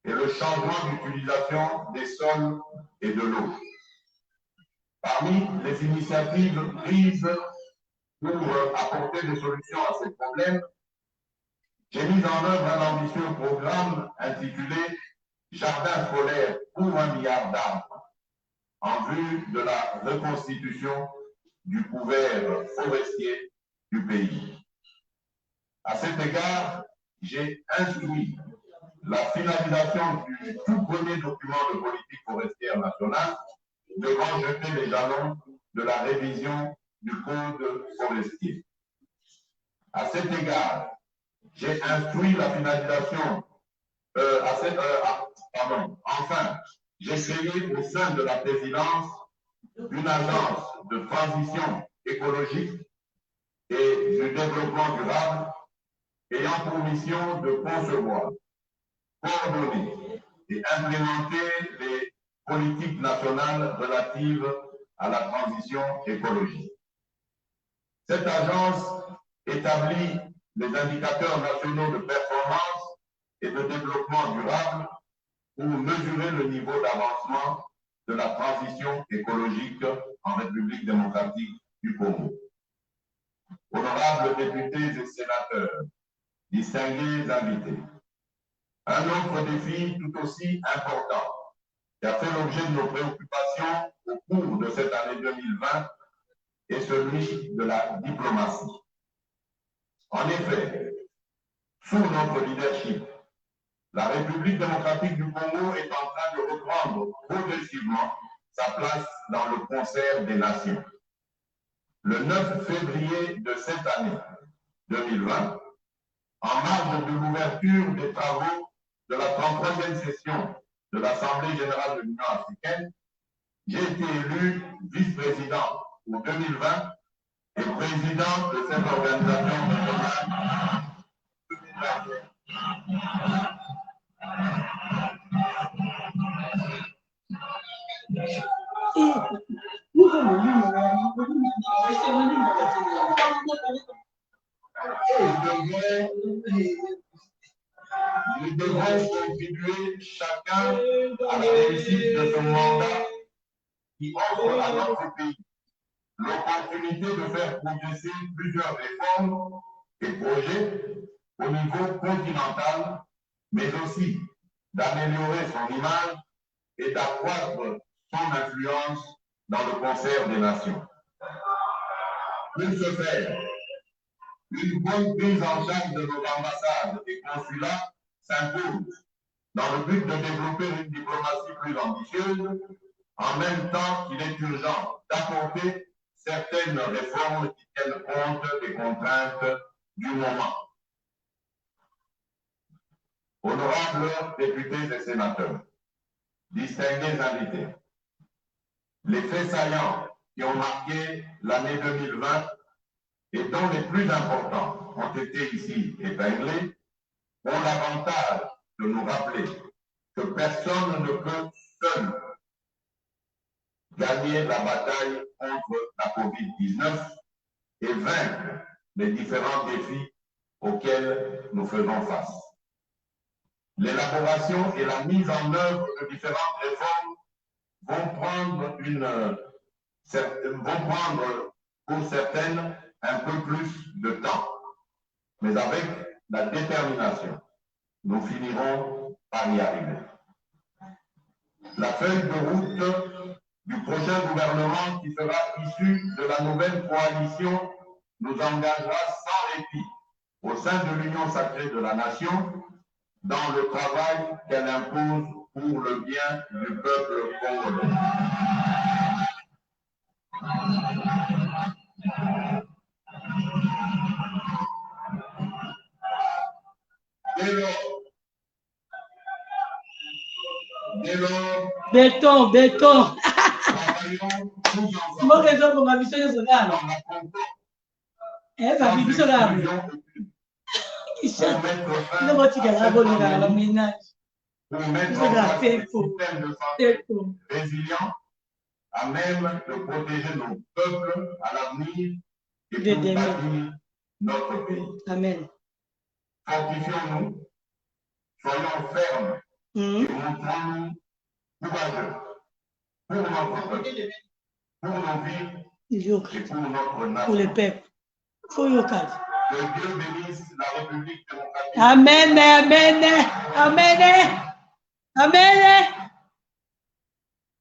et le changement d'utilisation des sols et de l'eau. Parmi les initiatives prises pour apporter des solutions à ces problèmes, j'ai mis en œuvre un ambitieux programme intitulé Jardin scolaire pour 1 milliard d'arbres en vue de la reconstitution du couvert forestier du pays. À cet égard, j'ai instruit la finalisation du tout premier document de politique forestière nationale devant jeter les jalons de la révision du code forestier. À cet égard, j'ai instruit la finalisation, enfin, j'ai créé au sein de la présidence une agence de transition écologique et du développement durable ayant pour mission de concevoir, coordonner et implémenter les politiques nationales relatives à la transition écologique. Cette agence établit les indicateurs nationaux de performance et de développement durable pour mesurer le niveau d'avancement de la transition écologique en République démocratique du Congo. Honorables députés et sénateurs, distingués invités, un autre défi tout aussi important qui a fait l'objet de nos préoccupations au cours de cette année 2020 est celui de la diplomatie. En effet, sous notre leadership, la République démocratique du Congo est en train de reprendre progressivement sa place dans le concert des nations. Le 9 février de cette année 2020, en marge de l'ouverture des travaux de la 33e session de l'Assemblée générale de l'Union africaine, j'ai été élu vice-président pour 2020 et président de cette organisation régionale 2021. Nous devons contribuer chacun à la réussite de ce mandat qui offre à notre pays l'opportunité de faire progresser plusieurs réformes et projets au niveau continental, mais aussi d'améliorer son image et d'accroître son influence dans le concert des nations. Pour ce faire, une bonne prise en charge de nos ambassades et consulats s'impose dans le but de développer une diplomatie plus ambitieuse, en même temps qu'il est urgent d'apporter certaines réformes qui tiennent compte des contraintes du moment. Honorables députés et sénateurs, distingués invités, les faits saillants qui ont marqué l'année 2020 et dont les plus importants ont été ici épinglés ont l'avantage de nous rappeler que personne ne peut seul gagner la bataille contre la COVID-19 et vaincre les différents défis auxquels nous faisons face. L'élaboration et la mise en œuvre de différentes réformes vont prendre pour certaines un peu plus de temps, mais avec la détermination, nous finirons par y arriver. La feuille de route du prochain gouvernement qui sera issu de la nouvelle coalition nous engagera sans répit au sein de l'Union sacrée de la nation dans le travail qu'elle impose pour le bien du peuple congolais. Dès lors, béton. travaillons tous ensemble Mon raison pour ma mission est dans la concorde Eh, ma mission là. pour mettre fin Non, tu à gardes cette le pandémie, ménage. pour mettre C'est en la place paix un pour. système de C'est santé pour. résilient, à même de protéger nos peuples à l'avenir et De pour demain. bâtir notre pays. Amen. Fortifions-nous, soyons fermes et montrons-nous courageux pour notre peuple, pour nos vies et pour notre nation. Pour le peuple. Faut y aller. Que Dieu bénisse la République démocratique. Amen, amen, amen, amen.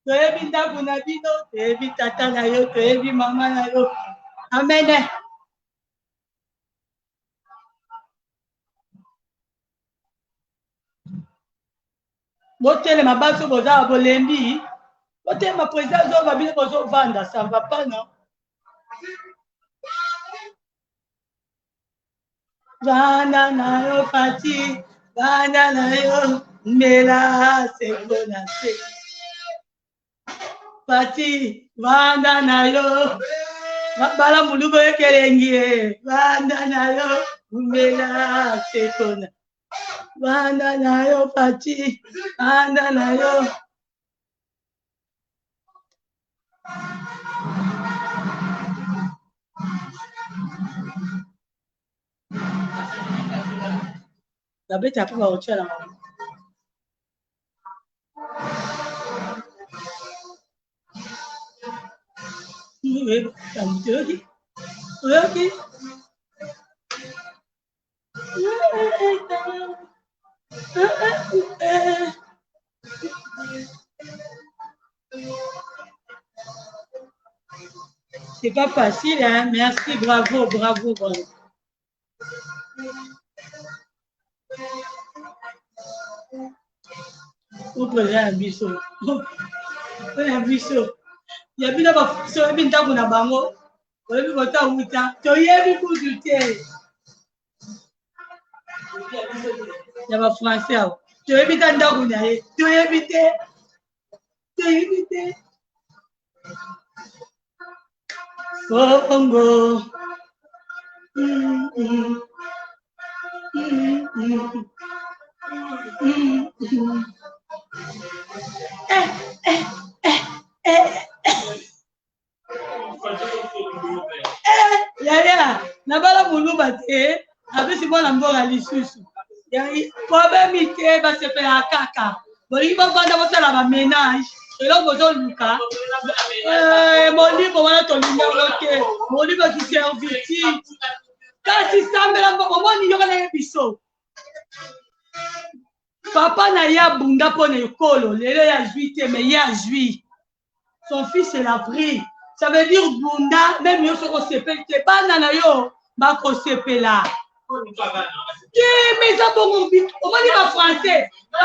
Toyebi ndako na bino, toyebi tata na yo, toyebi mama na yo. Amen. Botelema baso boza bolembi. Botelema président zo babino bozo vanda, ça va pas non? Vanda na yo Fati, vanda na yo Mela sekona se. Fati, vanda na yo. Bala mulugo ekelengi, vanda na yo Mela sekona. Vanda na yo Fati, vanda na yo. La bête a pris ma hauteur là. Oui, ça me dit. Ok. C'est pas facile, hein? Merci, bravo, bravo, bravo. Ouvre un biseau. Un biseau. Il y a bien un biseau, il y a bien un bango. Il y a bien un wuta. Il y a bien un thé. Il y a un français. Il y a bien un dagouna. Il y a bien thé. Il y a bien thé. Congo. Yaya, nabala muluba te, avec si bon ambo la lisusu. Yaya, problème ite ba se fait la kaka. Boli ba vanda ba sala ba ménage. Et là bozo luka. Mon livre wana to numéro ke. Mon livre qui serviti. Kasi sambela mo ni yoka na biso. Papa na ya bunda pona ekolo, lelo ya juite mais ya jui. Son fils l'a pris. Ça veut dire bunda même yo soko sepel te bana na yo ba ko sepela. Mais ça bon on dit pas français. On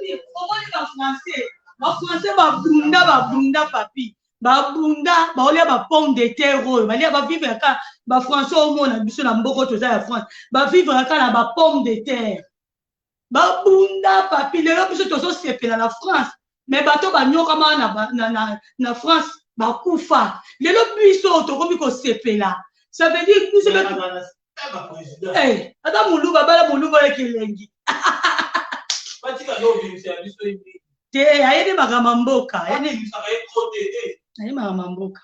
dit pas français. Ba français ba bunda papi. Ba bunda ba olia ba pomme de terre oyo ba lia ba vivre ka ba français au monde biso na mboko to za ya France. Ba vivre ka na ba pomme de terre. Ba bunda papi lelo biso to so sepela na France. Mais bato banyoka na France ba kufa. Lelo biso to komi ko sepela. Ça veut dire nous sommes eh ata muluba bala muluba ekelengi. Te ayede magama mboka, ayede magama mboka.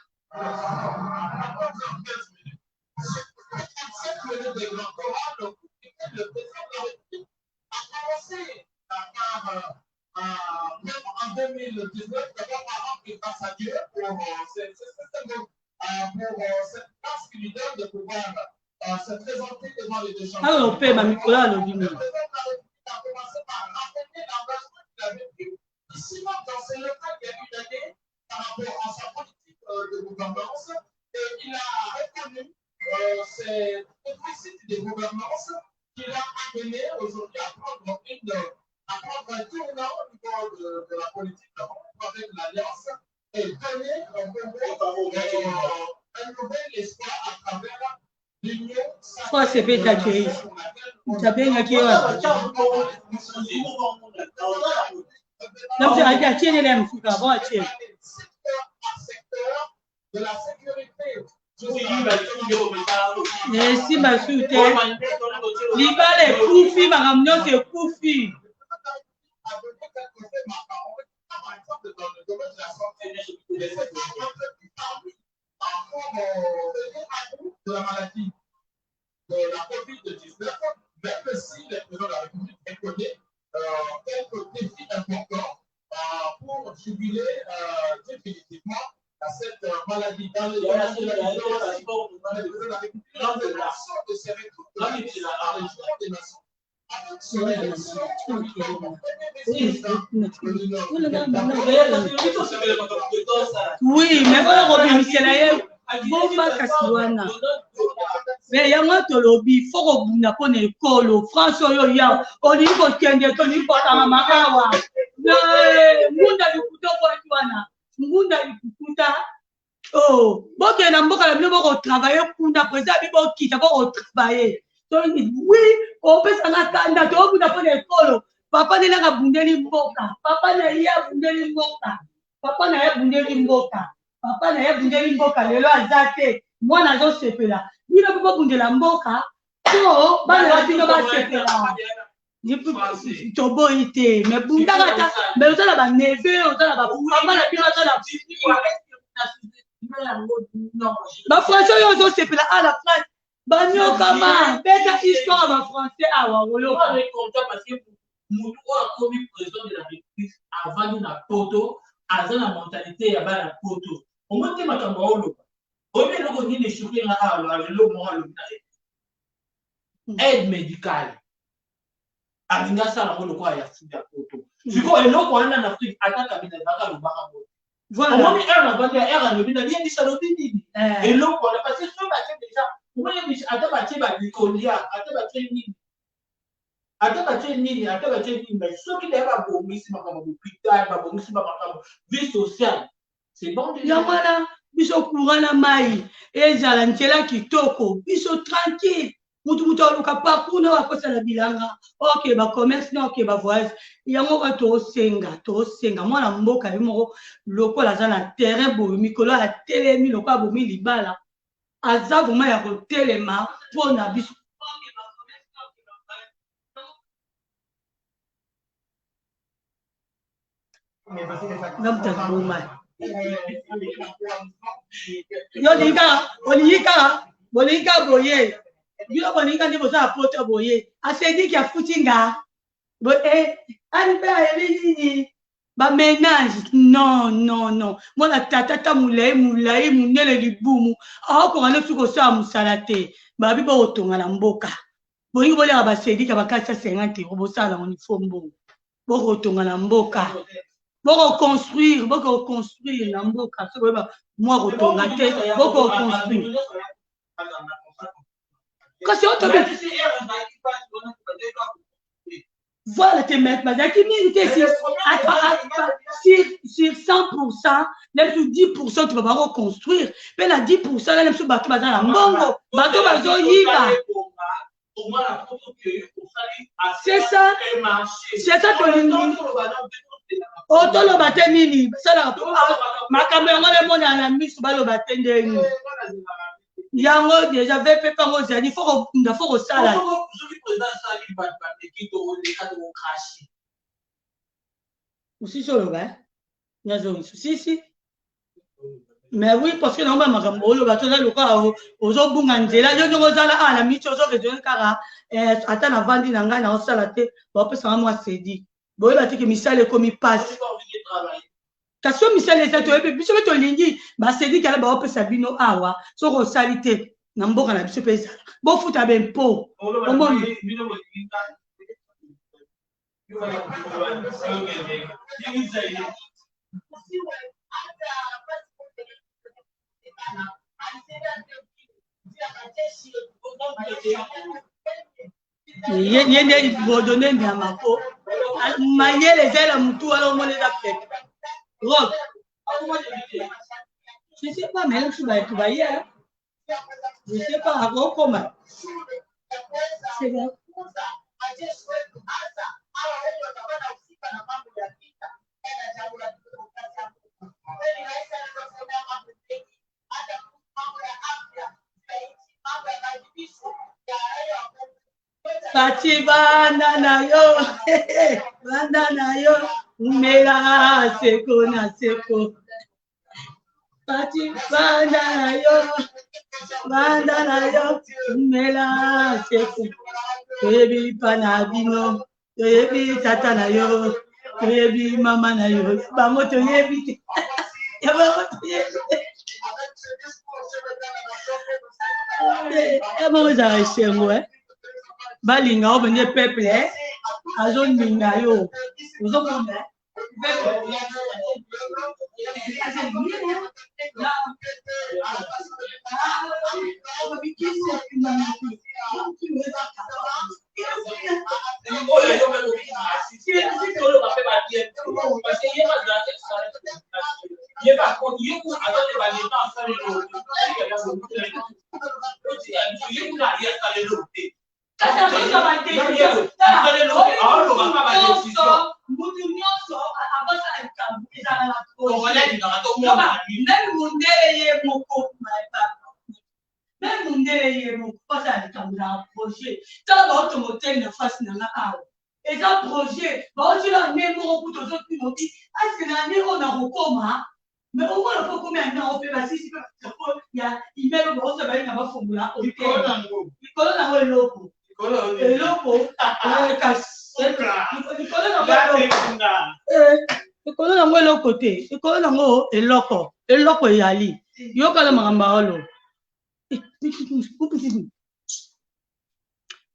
En 2019, d'abord avant qu'il fasse à Dieu pour cette place qui lui donne de pouvoir se présenter devant les deux chambres. Alors, paix, ma micro, le président de la République a commencé par rappeler l'engagement qu'il avait pris ici même dans ces locales il y a une année par rapport à sa politique de gouvernance et il a reconnu ces déficits de gouvernance qu'il a amené aujourd'hui à prendre un tournant au niveau de la politique avec l'Alliance et donner un nouvel espoir à travers l'Union. Quoi, c'est bien d'accueillir. Tu as bien accueilli. Donc, tu as dit à tiens les mêmes, tu vas voir, tiens. De la sécurité si basute libala ekufi makambo nyonso ekufi de la maladie de la COVID-19, mais que si le président de la République reconnaît quelques défis importants pour jubiler définitivement à cette maladie. Dans les domaines de la transport, le président de la République, l'intégration de ces recrues dans la région des nations. Oui, mais voilà, Robin, bomba kasi wana me yango tolobi fo kobunda mpona ekolo france oyo ya olingi kokende tolingi kotanga makawa ngunda likuta okoki wana ngunda likukuta bokende na mboka na bino bokotravaye kuna président bi bokita bokotravaye wi opesanga kanda tobunda mpona ekolo papa nelanga bundeli mboka papa na ye abundeli mboka papa na ye abundeli mboka papa na ye bundeli mboka lelo aza te mwana azosepela bino mpo bobundela mboka po bana ba bino basepela toboyi te me bundaka ta me oza na baneve oza na bapapa na bino aza na bafrançais oyo ozosepela a la france banyokama beta histoire ya bafrançais awa oloka mutu oyo akomi président de la république avandi na poto aza na mentalité ya bana poto omoni te makambo aoloba oyebi eloko nini esukinga awa lelo moko alobi na aide médicale alingi asala ngo lokola ya afrique ya poto sikoyo eloko wana na afrique ata kabila ezaka alobaka ngo omoni ere na bandi ya ere alobi na liendisa alobi nini eloko wana parce que so batie déjà omoni ata batie balikolia ata batie nini ata batie nini mais soki naye babongisi makambo hôpital babongisi bamakambo vie sociale c'est bon yango wana biso courant na mai ezala nzela kitoko biso tranquille mutu aluka parcours na bakosala bilanga ok bacommerce na ok bavoyage yango ka tosenga mwana mboka ye moko lokola aza na terrain boye mikolo atelemi lokola bomi libala aza vraimen ya kotelema mpona biso olingi kaka boye bino bolinga nde bozala poto boye asediki afutinga ani mpe ayebi nini baménage non mwana tata molai monene libumu aokonga nde soki osala mosala te babi bokotonga na mboka bolingi boleka basedika bakasi ya 50 euro bosala nango nifo mbongo bokotonga na mboka bokoconstruire na mboka soki oyeba mwa kotonga te bokoconstruire kasi otobi voilà te mettre bazalaki mingi te sur 100% même sur 10% tu vas pas reconstruire mpe na 10% même sur bato baza na mbongo bato bazoyiba c'est ça tolingi otoloba te nini basalaka makambo yango lemona na miso baloba te ndeni yango déjà vepe pango zali fo kosala osisi oloba nazongisisi mais oui parce que nango makambo oloba toza lokola ozobunga nzela yo nyongo ozala na miso ozokezoni kaka ata na vandi na ngai naosala te baopesanga mwa sedi boyeba teke misala ekomi pasi kasi oyo misala eza toyebi biso mpe tolingi basedikala baopesa bino awa soki osali te na mboka na biso mpe ezala bofuta bempo omoni ye nde bodone nyama po mayele ezala mutu wana omoni eza pete rock je sais pas mais tu vas y aller je sais pas à quoi comment c'est bon Pati banda na yo, banda na yo, mela seko na seko. Pati banda na yo, mela seko. Toyebi pana bino, toyebi tata na yo, toyebi mama na yo, bango toyebi. Balinga obende peuple azoninga yo ozomona mais au moins, on peut combien de temps on fait passer si il y a il met le bon ça va y avoir formula au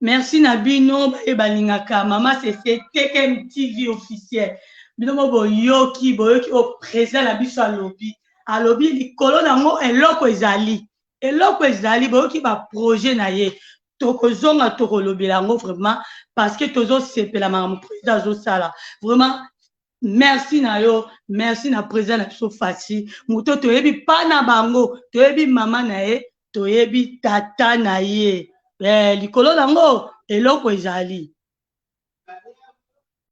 merci Nabino et Balingaka. Maman, c'est TKM TV officiel. Binomo yoki au présent la biso à lobby. À lobby, les colons nango eloko ezali. Eloko ezali boyoki ba projet na ye. Tokozonga toko lobby lango vraiment parce que tozo sepela maman président zo sala. Vraiment merci na yo, merci na président na biso Fati. Muto toyebi pa na bango, toyebi mama na ye, toyebi tata na ye. Likolo nango eloko ezali.